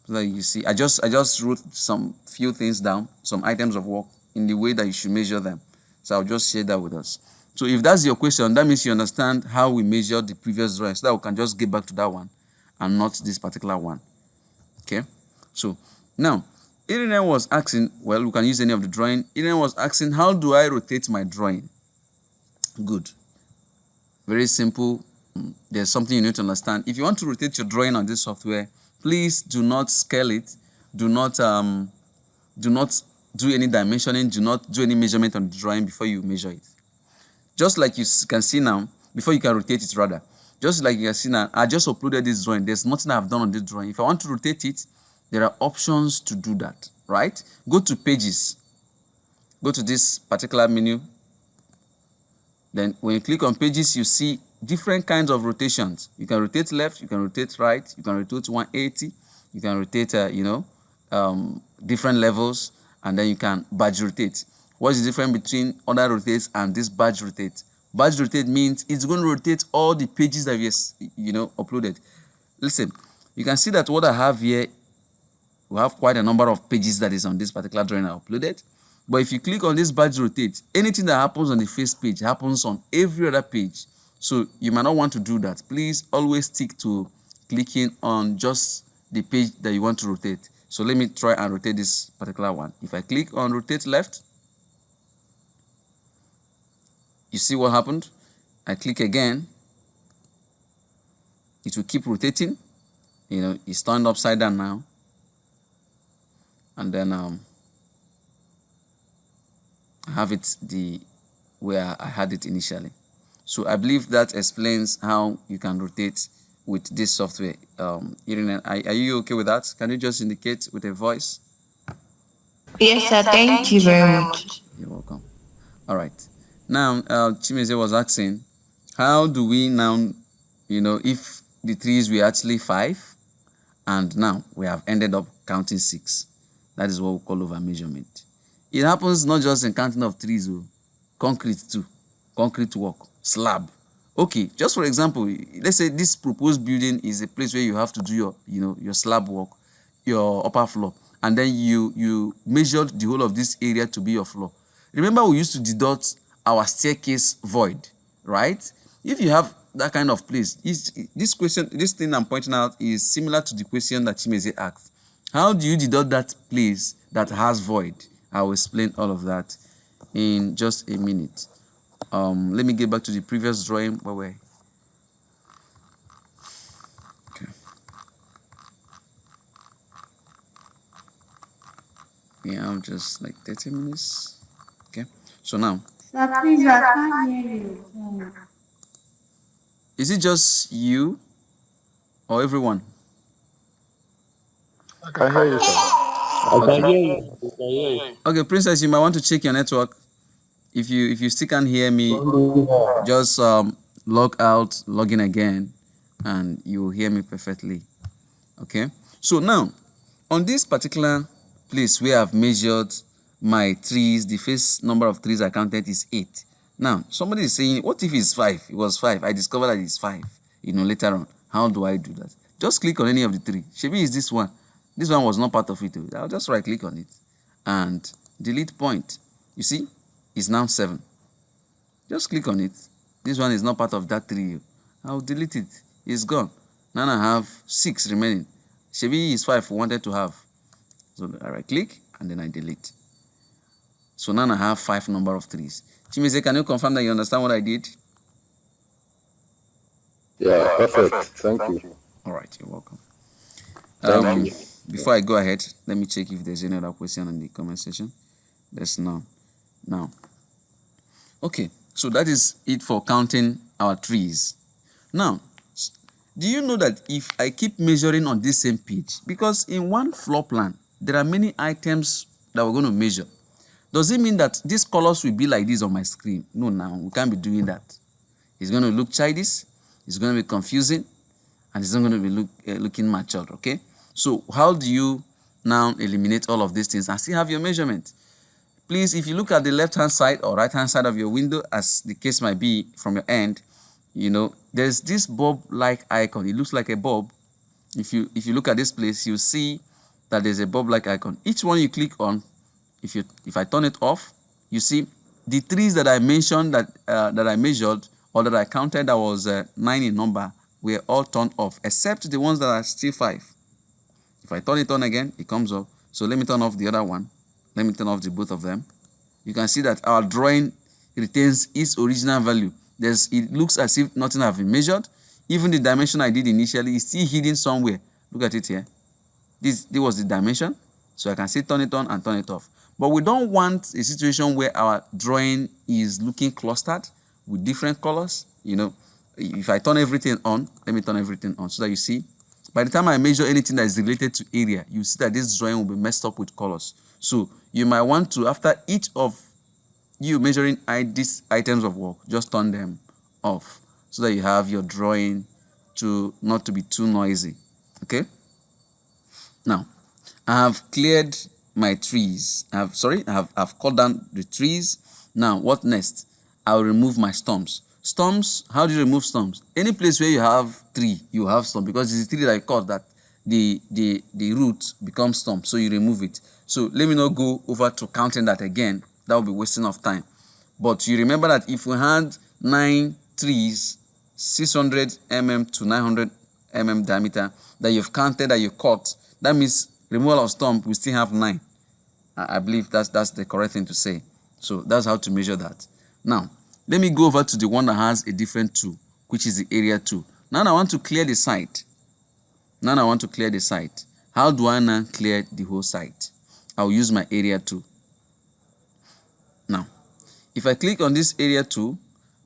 So that you see, I just wrote some few things down, some items of work in the way that you should measure them. So I'll just share that with us. So if that's your question, that means you understand how we measured the previous drawing, so that we can just get back to that one and not this particular one. Okay, so now Irene was asking, well, we can use any of the drawing. Irene was asking, how do I rotate my drawing? Good. Very simple. There's something you need to understand. If you want to rotate your drawing on this software, please do not scale it. Do not do any dimensioning. Do not do any measurement on the drawing before you measure it. Just like you can see now, before you can rotate it rather. Just like you can see now, I just uploaded this drawing. There's nothing I've done on this drawing. If I want to rotate it, there are options to do that, right? Go to pages. Go to this particular menu. Then when you click on pages, you see different kinds of rotations. You can rotate left, you can rotate right, you can rotate 180, you can rotate, different levels, and then you can badge rotate. What's the difference between other rotates and this badge rotate? Badge rotate means it's going to rotate all the pages that we uploaded. Listen, you can see that what I have here, we have quite a number of pages that is on this particular drawing I uploaded. But if you click on this badge rotate, anything that happens on the first page happens on every other page. So you might not want to do that. Please always stick to clicking on just the page that you want to rotate. So let me try and rotate this particular one. If I click on rotate left, you see what happened? I click again, it will keep rotating. It's turned upside down now. And then I have it where I had it initially. So I believe that explains how you can rotate with this software. Irene, are you okay with that? Can you just indicate with a voice? Yes, sir. Thank you very much. You're welcome. All right. Now, Chimeze was asking, how do we now, if the trees were actually 5, and now we have ended up counting 6. That is what we call over measurement. It happens not just in counting of trees, concrete too, concrete work, slab. Okay, just for example, let's say this proposed building is a place where you have to do your slab work, your upper floor, and then you measured the whole of this area to be your floor. Remember, we used to deduct our staircase void, right? If you have that kind of place, this thing I'm pointing out is similar to the question that Chimeze asked. How do you deduct that place that has void? I will explain all of that in just a minute. Let me get back to the previous drawing where we're. Okay. We have just like 30 minutes. Okay. So now. Sir, please, I can't hear you. Is it just you or everyone? I can hear you, sir. I can hear you. I can hear you. Okay, Princess, you might want to check your network. If you still can't hear me, just log out, log in again, and you will hear me perfectly. Okay. So now, on this particular place where I've measured my trees, the first number of trees I counted is 8. Now, somebody is saying, what if it's 5? It was 5. I discovered that it's 5. Later on, how do I do that? Just click on any of the 3. Maybe it's this one. This one was not part of it. I'll just right click on it and delete point. You see, it's now 7. Just click on it. This one is not part of that 3. I'll delete it. It's gone. Now I have 6 remaining. Maybe it's 5 we wanted to have. So I right click and then I delete. So now I have 5 number of trees. Chimeze, can you confirm that you understand what I did? Yeah, perfect. Thank you. All right, you're welcome. Thank you. Before I go ahead, let me check if there's any other question in the comment section. There's none. Now, okay, so that is it for counting our trees. Now, do you know that if I keep measuring on this same page, because in one floor plan, there are many items that we're going to measure. Does it mean that these colors will be like this on my screen? No, now we can't be doing that. It's going to look childish, it's going to be confusing, and it's not going to be looking matured, okay? So how do you now eliminate all of these things and still have your measurement? Please, if you look at the left-hand side or right-hand side of your window, as the case might be from your end, there's this bulb-like icon. It looks like a bulb. If you look at this place, you'll see that there's a bulb-like icon. Each one you click on, if I turn it off, you see the trees that I mentioned that I measured or that I counted that was 9 in number were all turned off, except the ones that are still 5. If I turn it on again, it comes up. So let me turn off the other one. Let me turn off the both of them. You can see that our drawing retains its original value. It looks as if nothing has been measured. Even the dimension I did initially is still hidden somewhere. Look at it here. This was the dimension. So I can still turn it on and turn it off. But we don't want a situation where our drawing is looking clustered with different colors. If I turn everything on, let me turn everything on so that you see. By the time I measure anything that is related to area, you see that this drawing will be messed up with colors. So you might want to, after each of you measuring these items of work, just turn them off so that you have your drawing not to be too noisy. Okay? Now, I have cleared my trees. I've cut down the trees. Now, what next? I'll remove my stumps. Stumps, how do you remove stumps? Any place where you have tree, you have stump, because it's the tree that I cut that the root becomes stump, so you remove it. So let me not go over to counting that again. That will be wasting of time. But you remember that if we had 9 trees, 600 mm to 900 mm diameter that you've counted, that you cut, that means removal of stump, we still have 9. I believe that's the correct thing to say. So that's how to measure that. Now, let me go over to the one that has a different tool, which is the area tool. Now I want to clear the site. How do I now clear the whole site? I'll use my area tool. Now, if I click on this area tool,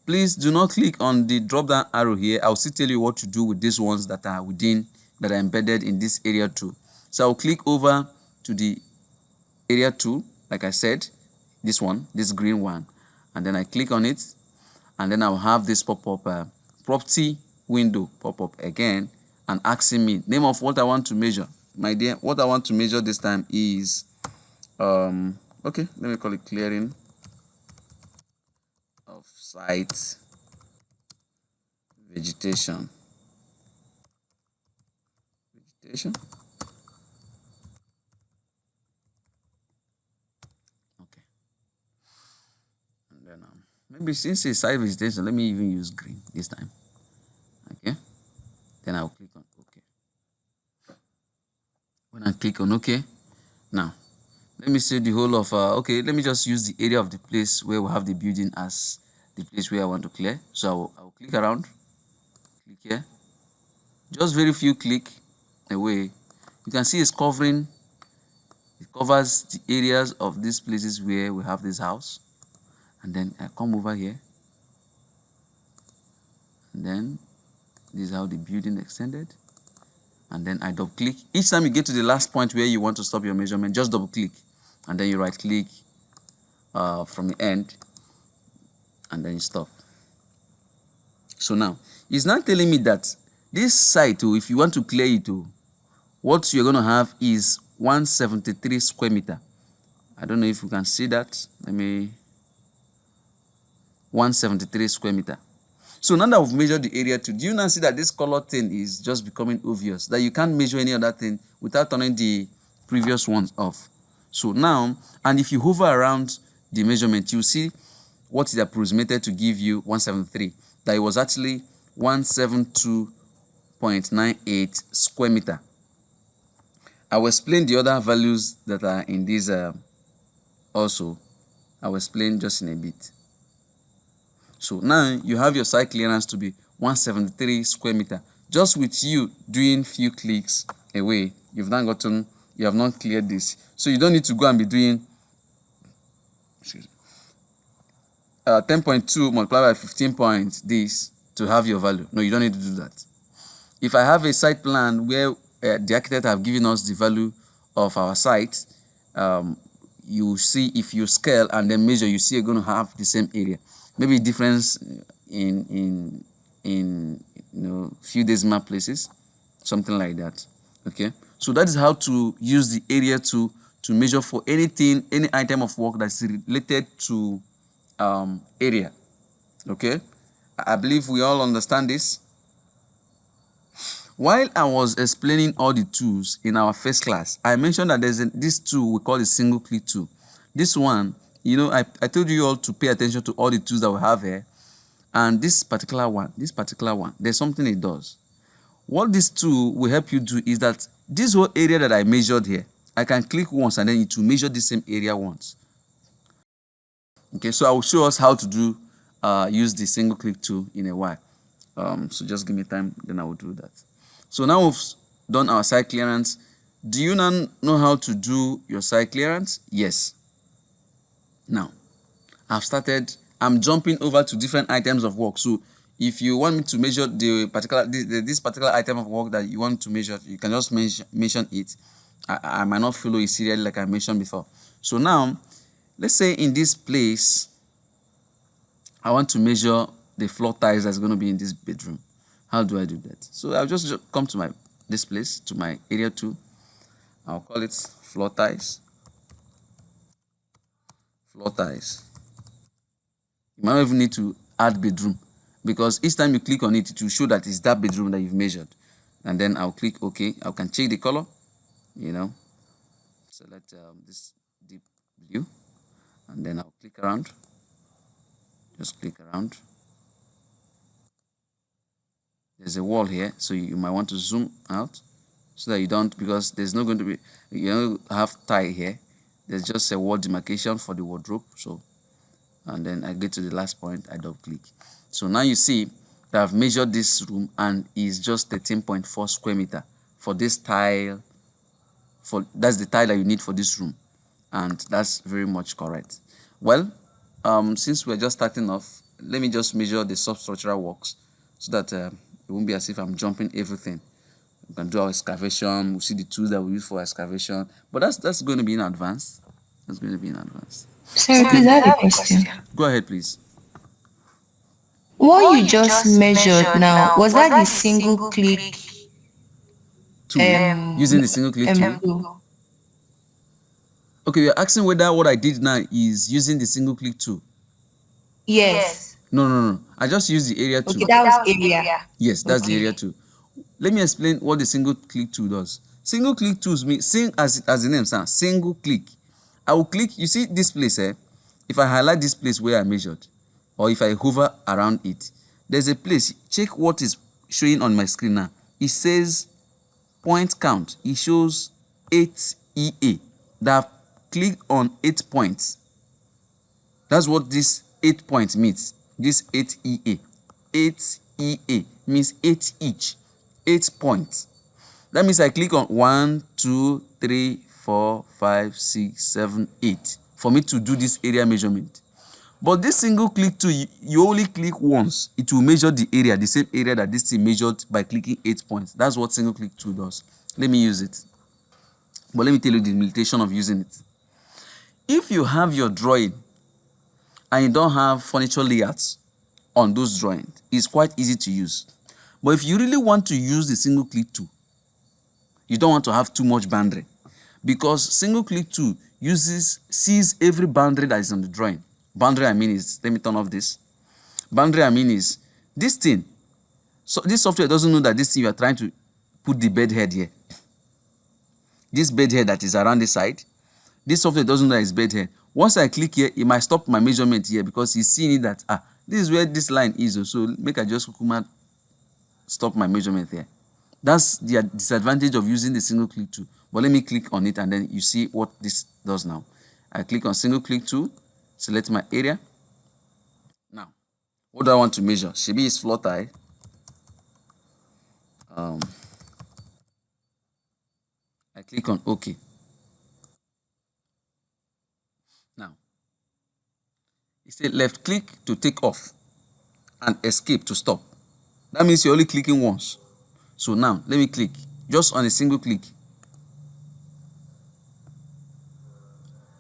please do not click on the drop down arrow here. I'll still tell you what to do with these ones that are embedded in this area tool. So I'll click over to the area tool, like I said, this one, this green one, and then I click on it, and then I'll have this pop-up property window pop up again and asking me name of what I want to measure. My dear, what I want to measure this time is okay, let me call it clearing of site vegetation. Okay, and then maybe since it's site vegetation, let me even use green this time. Okay, then I'll click on OK. When I click on OK, now let me say the whole of okay, let me just use the area of the place where we have the building as the place where I want to clear. So I'll click around, click here, just very few click away. You can see it's covering, it covers the areas of these places where we have this house. And then I come over here, and then this is how the building extended. And then I double click. Each time you get to the last point where you want to stop your measurement, just double click, and then you right click from the end, and then you stop. So now it's not telling me that this site, if you want to clear it, what you're going to have is 173 square meter. I don't know if you can see that. Let me 173 square meter. So now that we've measured the area too, do you now see that this color thing is just becoming obvious, that you can't measure any other thing without turning the previous ones off? So now, and if you hover around the measurement, you see what is approximated to give you 173, that it was actually 172.98 square meter. I will explain the other values that are in this also. I will explain just in a bit. So now you have your site clearance to be 173 square meter. Just with you doing few clicks away, you have not cleared this. So you don't need to go and be doing 10.2 multiplied by 15 points this to have your value. No, you don't need to do that. If I have a site plan where the architect have given us the value of our site, you see if you scale and then measure, you see you're going to have the same area. Maybe difference in few decimal places, something like that. Okay, so that is how to use the area to measure for anything, any item of work that's related to area. Okay, I believe we all understand this. While I was explaining all the tools in our first class, I mentioned that there's this tool we call the single click tool. This one, I told you all to pay attention to all the tools that we have here. And this particular one, there's something it does. What this tool will help you do is that this whole area that I measured here, I can click once and then it will measure the same area once. Okay, so I will show us how to do use the single click tool in a while. So just give me time, then I will do that. So now we've done our site clearance. Do you now know how to do your site clearance? Yes. Now, I'm jumping over to different items of work. So if you want me to measure this particular item of work that you want to measure, you can just mention it. I might not follow it serially like I mentioned before. So now, let's say in this place, I want to measure the floor tiles that's going to be in this bedroom. How do I do that? So I'll just come to this place, to my area 2. I'll call it floor tiles. Floor tiles. You might not even need to add bedroom, because each time you click on it, it will show that it's that bedroom that you've measured. And then I'll click OK. I can change the color, select this deep blue, and then I'll click around. Just click around. There's a wall here, so you might want to zoom out. so that you don't, because there's not going to be, you don't have tie here. There's just a wall demarcation for the wardrobe. So, and then I get to the last point, I double click. So now you see that I've measured this room and it's just 13.4 square meter for this tile. That's the tile that you need for this room, and that's very much correct. Well, since we're just starting off, let me just measure the substructural works so that it won't be as if I'm jumping everything. We can do our excavation. We'll see the tools that we use for excavation, but that's going to be in advance. That's going to be in advance. Sorry, please, I have a question. Go ahead, please. What you just measured now, was that the single click Using the single click tool. tool? Okay, you're asking whether what I did now is using the single click tool. Yes. No. I just used the area tool. Okay, that was area. Yes, that's the area tool. Let me explain what the single click tool does. Single click tools mean, as the name sounds, single click. I will click, you see this place here? If I highlight this place where I measured, or if I hover around it, there's a place. Check what is showing on my screen now. It says point count. It shows 8 EA. That I've clicked on 8 points. That's what this 8 points means. This 8 EA. 8 EA means 8 each. 8 points. That means I click on 1, 2, 3, 4, 5, 6, 7, 8 for me to do this area measurement. But this single click tool, you only click once. It will measure the area, the same area that this thing measured by clicking 8 points. That's what single click tool does. Let me use it. But let me tell you the limitation of using it. If you have your drawing and you don't have furniture layouts on those drawings, it's quite easy to use. But if you really want to use the single click tool, you don't want to have too much boundary, because single click tool sees every boundary that is on the drawing. Boundary I mean is, let me turn off this. Boundary I mean is this thing. So this software doesn't know that this thing you are trying to put the bed head here. This bed head that is around the side, this software doesn't know that it's bed head. Once I click here, it might stop my measurement here because it's seeing it that this is where this line is. So make I just stop my measurement there. That's the disadvantage of using the single click tool. But let me click on it and then you see what this does now. I click on single click tool, select my area. Now, what do I want to measure? Should be its floor tile. I click on OK. Now, it says left click to take off and escape to stop. That means you're only clicking once. So now, let me click just on a single click.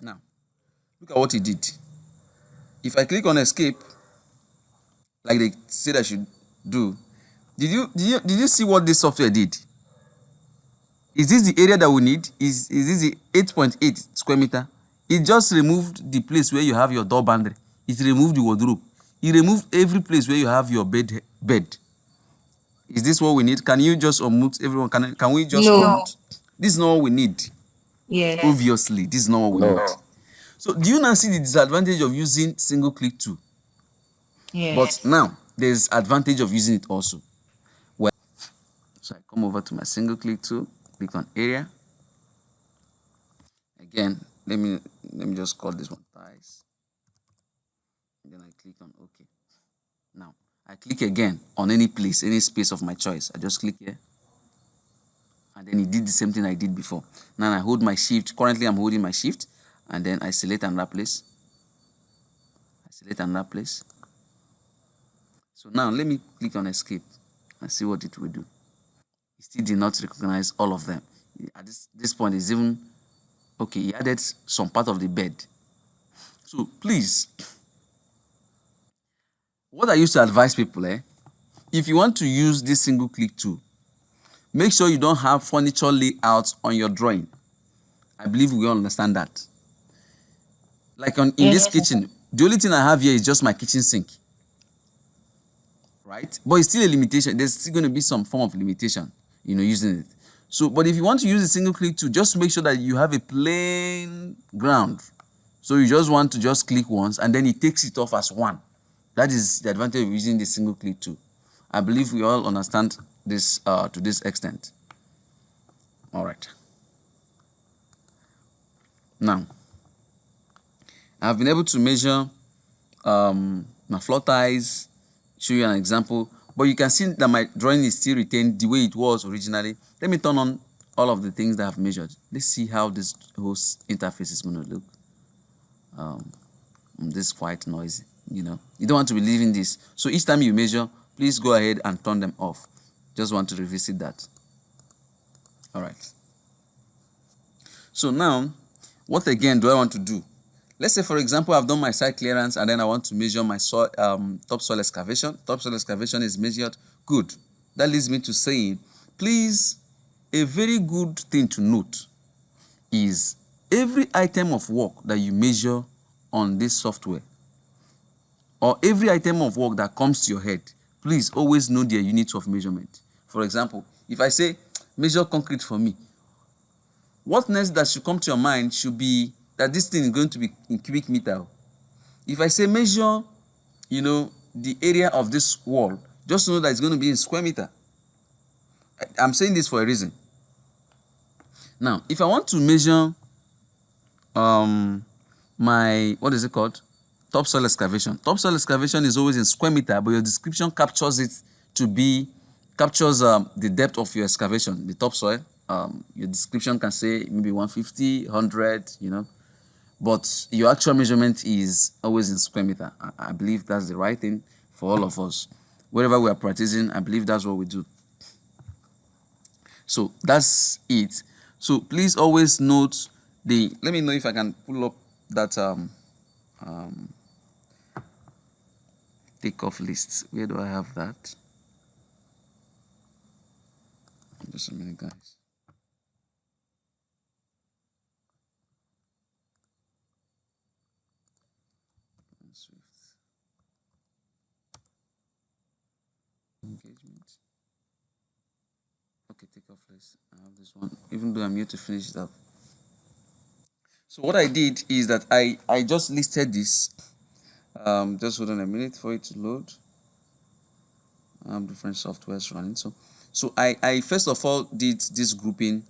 Now, look at what it did. If I click on escape, like they said I should do, did you see what this software did? Is this the area that we need? Is this the 8.8 square meter? It just removed the place where you have your door boundary. It removed the wardrobe. It removed every place where you have your bed. Is this what we need? Can you just unmute everyone? Can we just unmute? This is not what we need. Yes. Obviously, this is not what we need. So do you now see the disadvantage of using single click tool? Yes. But now there's advantage of using it also. Well, so I come over to my single click tool, click on area. Again, let me just call this one ties. And then I click on OK. Now I click again on any place, any space of my choice. I just click here. And then it did the same thing I did before. Now I hold my shift. Currently I'm holding my shift. And then I select another place. So now let me click on escape and see what it will do. It still did not recognize all of them. At this point, it's even okay. He added some part of the bed. So please, what I used to advise people, if you want to use this single click tool, make sure you don't have furniture layouts on your drawing. I believe we all understand that. Like in this kitchen, the only thing I have here is just my kitchen sink. Right? But it's still a limitation. There's still going to be some form of limitation, using it. So, but if you want to use a single click tool, just make sure that you have a plain ground. So you just want to just click once and then it takes it off as one. That is the advantage of using the single click tool. I believe we all understand this to this extent. All right. Now, I've been able to measure my floor tiles, show you an example, but you can see that my drawing is still retained the way it was originally. Let me turn on all of the things that I've measured. Let's see how this whole interface is going to look. This is quite noisy, you know. You don't want to be leaving this. So each time you measure, please go ahead and turn them off. Just want to revisit that. All right. So now, what again do I want to do? Let's say, for example, I've done my site clearance and then I want to measure my topsoil excavation. Topsoil excavation is measured. Good. That leads me to saying, please, a very good thing to note is every item of work that you measure on this software or every item of work that comes to your head, please always know their units of measurement. For example, if I say measure concrete for me, what next that should come to your mind should be that this thing is going to be in cubic meter. If I say measure, you know, the area of this wall, just know that it's going to be in square meter. I'm saying this for a reason. Now, if I want to measure my, what is it called? Topsoil excavation. Topsoil excavation is always in square meter, but your description captures it to be, captures the depth of your excavation, the topsoil. Your description can say maybe 150, 100, you know, but your actual measurement is always in square meter. I believe that's the right thing for all of us. Wherever we are practicing, I believe that's what we do. So that's it. So please always note the, let me know if I can pull up that takeoff list. Where do I have that? Just a minute, guys. Planswift. Engagement. Okay, takeoff list. I have this one, even though I'm here to finish it up. So what I did is that I just listed this. Just hold on a minute for it to load. I have different softwares running. So I first of all did this grouping,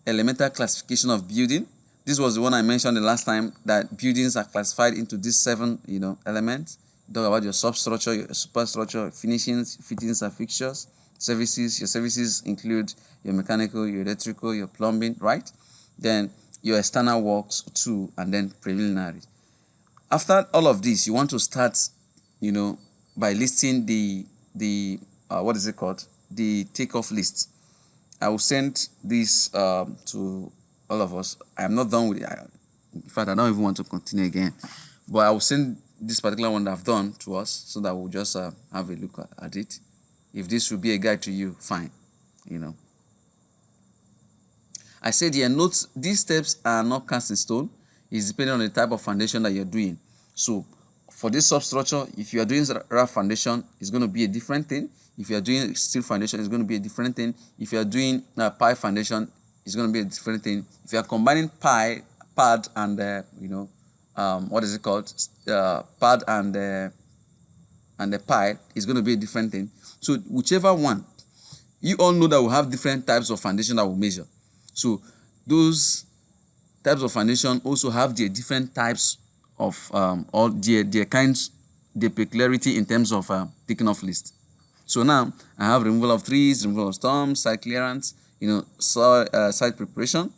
elemental classification of building. This was the one I mentioned the last time, that buildings are classified into these 7, you know, elements. Talk about your substructure, your superstructure, finishings, fittings and fixtures, services. Your services include your mechanical, your electrical, your plumbing, right? Then your external works too, and then preliminary. After all of this, you want to start, you know, by listing the what is it called? The takeoff list. I will send this to all of us. I am not done with it. In fact, I don't even want to continue again. But I will send this particular one that I've done to us so that we'll just have a look at it. If this will be a guide to you, fine. You know. I said here, note these steps are not cast in stone. It's depending on the type of foundation that you're doing. So for this substructure, if you are doing rough foundation, it's going to be a different thing. If you are doing steel foundation, it's going to be a different thing. If you are doing pie foundation, it's going to be a different thing. If you are combining pad and you know, what is it called? Pad and the pie, is going to be a different thing. So whichever one, you all know that we have different types of foundation that we measure. So those types of foundation also have their different types of or their kinds, their peculiarity in terms of taking off list. So now I have removal of trees, removal of storms, site clearance, you know, soil, site preparation,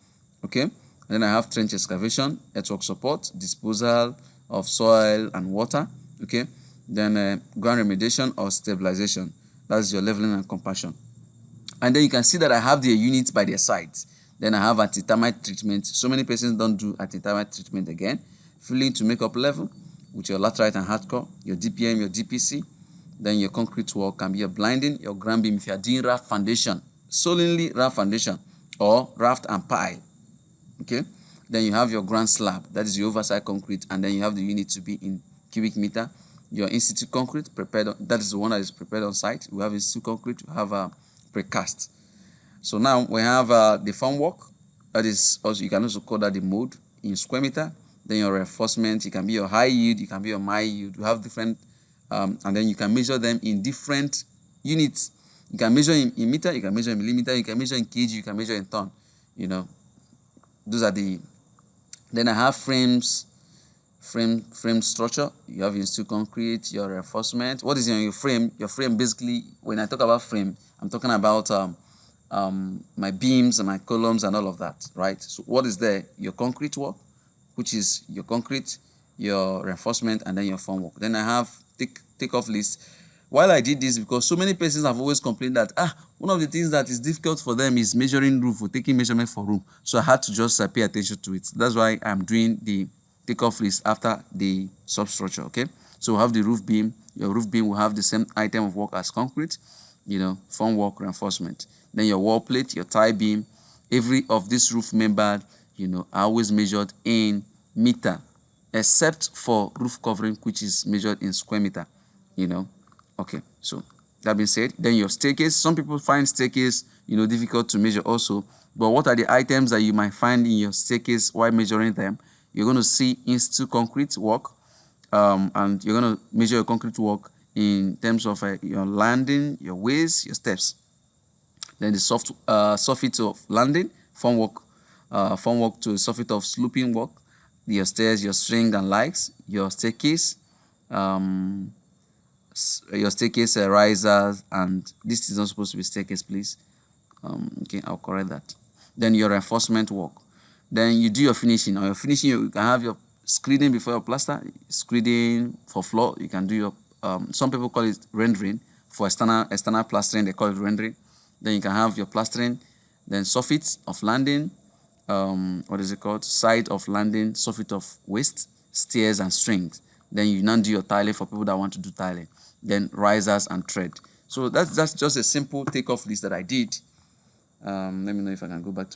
okay. And then I have trench excavation, earthwork support, disposal of soil and water, okay. Then ground remediation or stabilization. That's your leveling and compaction. And then you can see that I have their units by their sides. Then I have anti-termite treatment. So many persons don't do anti-termite treatment again. Filling to make up level with your laterite and hardcore, your DPM, your DPC. Then your concrete wall can be your blinding, your ground beam if you are doing raft foundation, solely raft foundation or raft and pile. Okay. Then you have your ground slab, that is your oversized concrete, and then you have the unit to be in cubic meter. Your institute concrete prepared, that is the one that is prepared on site. We have institute concrete, we have a precast. So now we have the formwork, that is also, you can also call that the mode in square meter. Then your reinforcement, it can be your high yield, it can be your high yield. You have different, and then you can measure them in different units. You can measure in meter, you can measure in millimeter, you can measure in kg, you can measure in ton. you know, those are the. Then I have frames, frame structure. You have your steel concrete, your reinforcement. What is in your frame? Your frame basically, when I talk about frame, I'm talking about my beams and my columns and all of that, right? So what is there? Your concrete work, which is your concrete, your reinforcement, and then your formwork. Then I have takeoff list. While I did this, because so many persons have always complained that one of the things that is difficult for them is measuring roof or taking measurement for room. So I had to just pay attention to it. That's why I'm doing the takeoff list after the substructure. Okay, so we have the roof beam. Your roof beam will have the same item of work as concrete, formwork, reinforcement. Then your wall plate, your tie beam, every of this roof member, are always measured in meter, except for roof covering, which is measured in square meter. Okay, so that being said, then your staircase. Some people find staircase difficult to measure also, but what are the items that you might find in your staircase while measuring them? You're going to see in-situ concrete work, and you're going to measure your concrete work in terms of your landing, your ways, your steps. Then the soffit of landing, formwork to soffit of sloping work, your stairs, your string and lights, your staircase, risers, and this is not supposed to be staircase, please. Okay, I'll correct that. Then your reinforcement work. Then you do your finishing. On your finishing, you can have your screeding before your plaster, screeding for floor. You can do your some people call it rendering. For external plastering, they call it rendering. Then you can have your plastering, then soffit of landing, what is it called? Side of landing, soffit of waist, stairs and strings. Then you now do your tiling for people that want to do tiling. Then risers and tread. So that's just a simple takeoff list that I did. Let me know if I can get back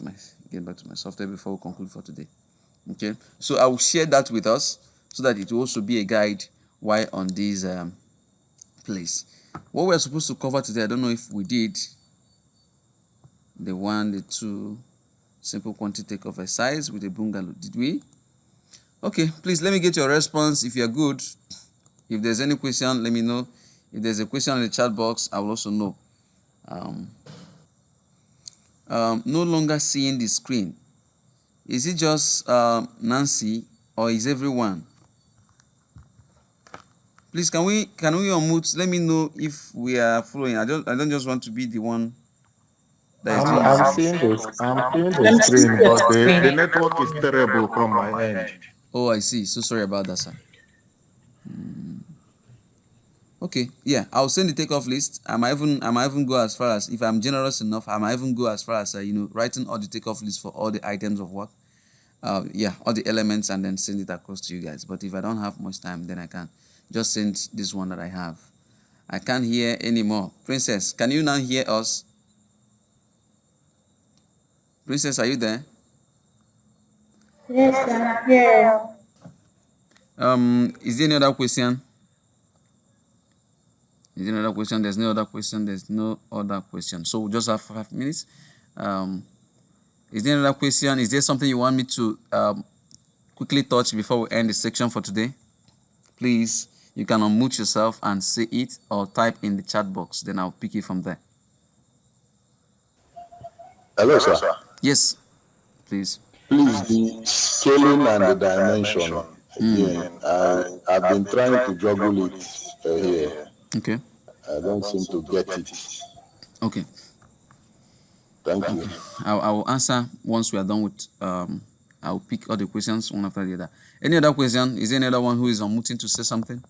to my software before we conclude for today. Okay, so I will share that with us so that it will also be a guide while on this place. What we're supposed to cover today, I don't know if we did the 2 simple quantity takeoff exercise with a bungalow. Did we? Okay, please let me get your response if you're good. If there's any question, let me know. If there's a question in the chat box, I will also know. No longer seeing the screen. Is it just Nancy or is everyone? Please, can we unmute? Let me know if we are following. I don't just want to be the one that is doing I'm this. seeing this. I'm seeing the I'm seeing screen, your but the screen. network is terrible from my end. Oh, I see. So sorry about that, sir. Okay, yeah, I'll send the takeoff list. I might even go as far as, if I'm generous enough, I might even go as far as writing all the takeoff list for all the items of work. All the elements, and then send it across to you guys. But if I don't have much time, then I can just send this one that I have. I can't hear anymore. Princess, can you now hear us? Princess, are you there? Yes, I'm here. Is there any other question? Is there another question? There's no other question. There's no other question. So we'll just have 5 minutes. Is there another question? Is there something you want me to quickly touch before we end the section for today? Please, you can unmute yourself and say it or type in the chat box. Then I'll pick it from there. Hello, sir. Yes, please. Please, the scaling and the dimension again. I've been trying to juggle it here. Okay. I don't seem to get it. Okay. Thank you. I will answer once we are done with. I'll pick all the questions one after the other. Any other question? Is there any other one who is unmuting to say something?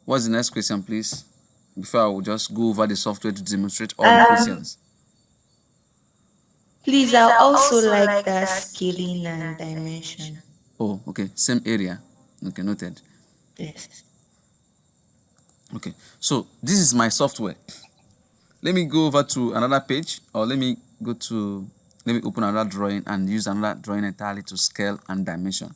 What's the next question, please? Before I will just go over the software to demonstrate all the questions. Please, I also like that scaling and dimension. Oh, okay. Same area. Okay, noted. Yes. Okay, so this is my software. Let me go over to another page, or let me open another drawing and use another drawing entirely to scale and dimension.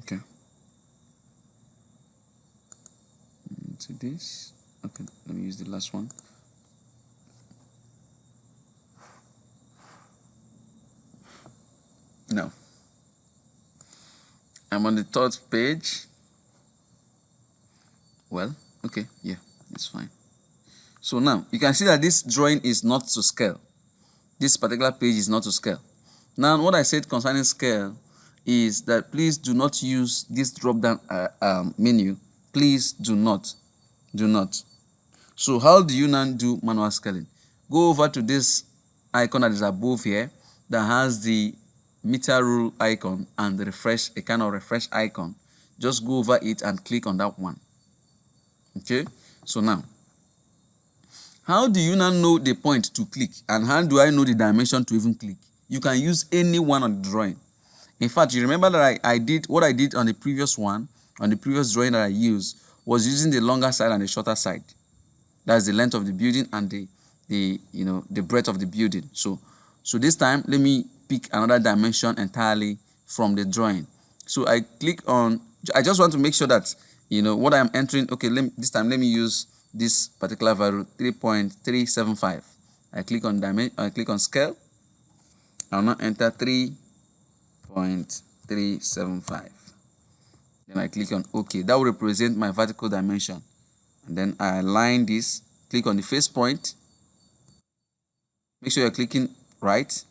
Okay. To this. Okay, let me use the last one. No. I'm on the third page. Well, okay, yeah, it's fine. So now you can see that this drawing is not to scale. This particular page is not to scale. Now, what I said concerning scale is that please do not use this drop down menu. Please do not. Do not. So how do you now do manual scaling? Go over to this icon that is above here that has the meter rule icon and the refresh, a kind of refresh icon. Just go over it and click on that one. Okay, so now how do you now know the point to click, and how do I know the dimension to even click? You can use any one on the drawing. In fact, you remember that I did what I did on the previous one, on the previous drawing that I used was using the longer side and the shorter side. That's the length of the building and the breadth of the building. So this time let me pick another dimension entirely from the drawing. So I click on, I just want to make sure that what I'm entering. Okay, this time let me use this particular value, 3.375. I click on dimension, I click on scale. I'll now enter 3.375. Then I click on OK. That will represent my vertical dimension. And then I align this, click on the face point. Make sure you're clicking right.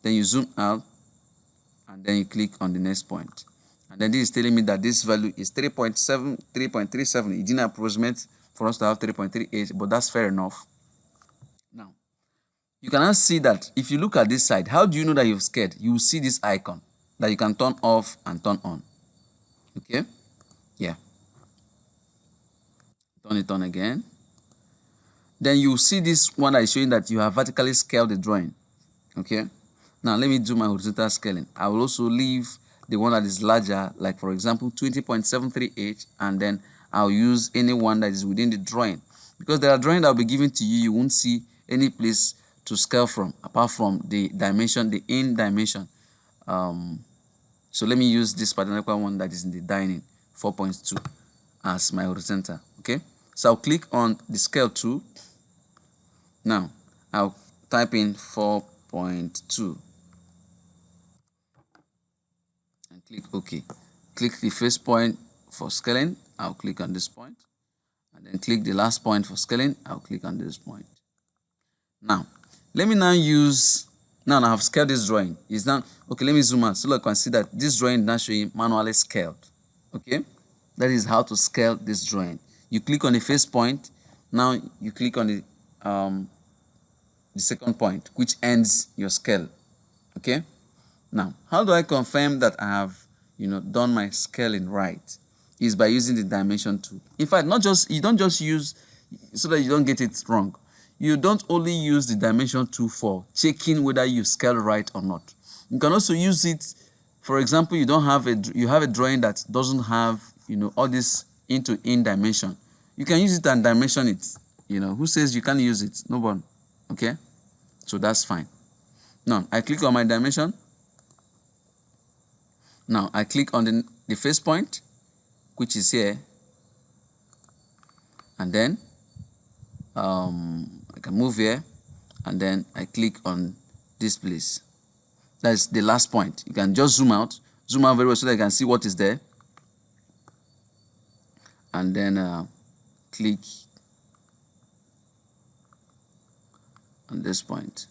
Then you zoom out, and then you click on the next point. And then this is telling me that this value is 3.37. It didn't approximate for us to have 3.38, but that's fair enough. Now, you can now see that if you look at this side, how do you know that you've scaled? You will see this icon that you can turn off and turn on. Okay? Yeah. Turn it on again. Then you see this one that is showing that you have vertically scaled the drawing. Okay? Now let me do my horizontal scaling. I will also leave the one that is larger, like for example 20.73H, and then I'll use any one that is within the drawing, because there are drawings that will be given to you, you won't see any place to scale from apart from the dimension, the in dimension. So let me use this particular one that is in the dining, 4.2, as my horizontal. Okay, so I'll click on the scale tool. Now I'll type in 4.2 and click OK. Click the first point for scaling. I'll click on this point, and then click the last point for scaling. I'll click on this point. Now let me now use, now I have scaled this drawing. It's now okay. Let me zoom out so I can see that this drawing is now showing manually scaled. Okay, that is how to scale this drawing. You click on the first point. Now you click on the second point, which ends your scale. Okay, now how do I confirm that I have done my scaling right? Is by using the dimension tool. In fact, you don't just use, so that you don't get it wrong, you don't only use the dimension tool for checking whether you scale right or not. You can also use it, for example, you have a drawing that doesn't have all this in dimension. You can use it and dimension it. Who says you can't use it? No one. Okay, so that's fine. Now I click on my dimension. Now I click on the first point, which is here, and then I can move here, and then I click on this place. That's the last point. You can just zoom out very well so that you can see what is there, and then click on this point.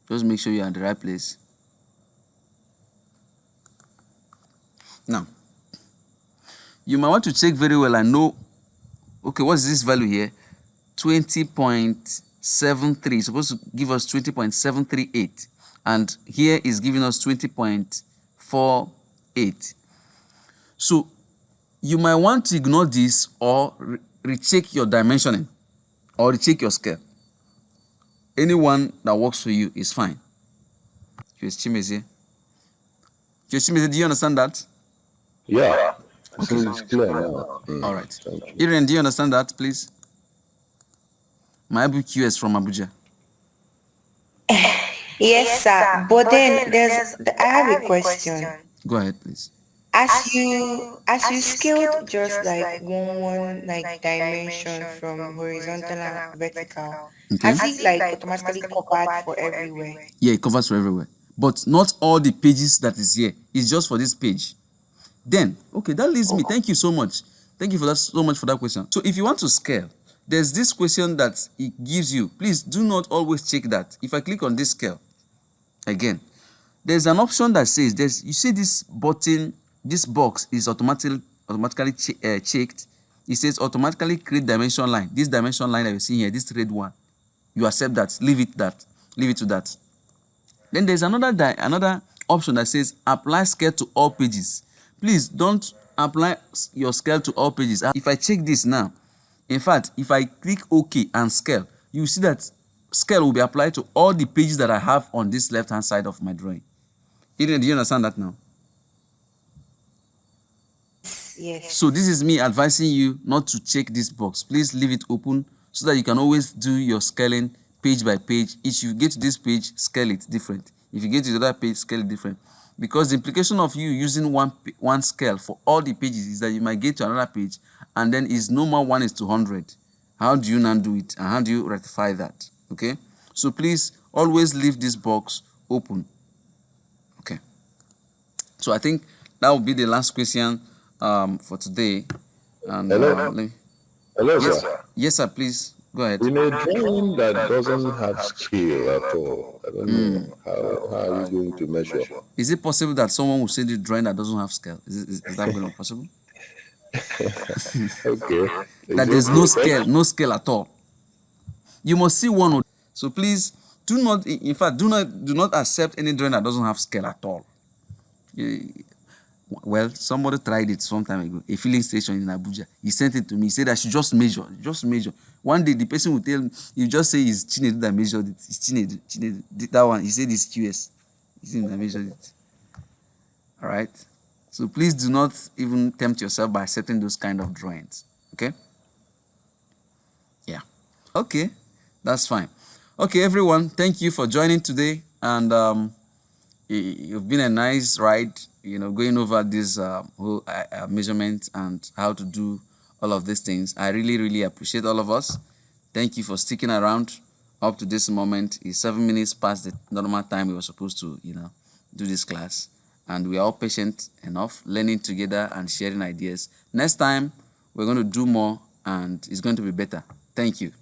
Just make sure you're at the right place. Now you might want to check very well and know, okay, what's this value here? 20.73. It's supposed to give us 20.738, and here is giving us 20.48. So you might want to ignore this or recheck your dimensioning or recheck your scale. Anyone that works for you is fine. Do you understand that? Yeah. Okay. It's clear now. All right. Thank you. Irene, do you understand that, please? My QS from Abuja. Yes, sir. But then I have a question. Go ahead, please. As you scaled just like one like dimension from horizontal and vertical, Okay. has it like automatically covered for everywhere? Yeah, it covers for everywhere. But not all the pages that is here. It's just for this page. Then, okay, that leads me. Thank you so much. Thank you for that so much for that question. So if you want to scale, there's this question that it gives you. Please do not always check that. If I click on this scale again, there's an option that says you see this button, this box is automatically checked. It says automatically create dimension line. This dimension line that you see here, this red one, you accept that, leave it to that. Then there's another option that says apply scale to all pages. Please don't apply your scale to all pages. If I check this now, in fact, if I click OK and scale, you see that scale will be applied to all the pages that I have on this left hand side of my drawing. Eden, do you understand that now? Yes. So this is me advising you not to check this box. Please leave it open so that you can always do your scaling page by page. If you get to this page, scale it different. If you get to the other page, scale it different. Because the implication of you using one scale for all the pages is that you might get to another page and then it's no more 1:100. How do you now do it? And how do you rectify that? Okay? So please always leave this box open. Okay. So I think that will be the last question for today. And Hello, yes, sir. yes, sir. Please go ahead. In a drawing that doesn't have scale at all, I don't know how are you going to measure? Is it possible that someone will see the drawing that doesn't have scale? Is that going to be possible? Okay. That there's no scale at all. You must see one. So please do not, in fact, do not accept any drawing that doesn't have scale at all. Well, somebody tried it some time ago. A filling station in Abuja. He sent it to me. He said I should just measure. One day the person will tell me, you just say it's Chinedu that measured it. It's Chinedu. That one, he said it's QS. It's him that measured it. All right. So please do not even tempt yourself by accepting those kind of drawings. Okay? Yeah. Okay. That's fine. Okay, everyone. Thank you for joining today. And you've been a nice ride, going over this whole measurement and how to do all of these things. I really, really appreciate all of us. Thank you for sticking around up to this moment. It's 7 minutes past the normal time we were supposed to, do this class. And we are all patient enough, learning together and sharing ideas. Next time, we're going to do more and it's going to be better. Thank you.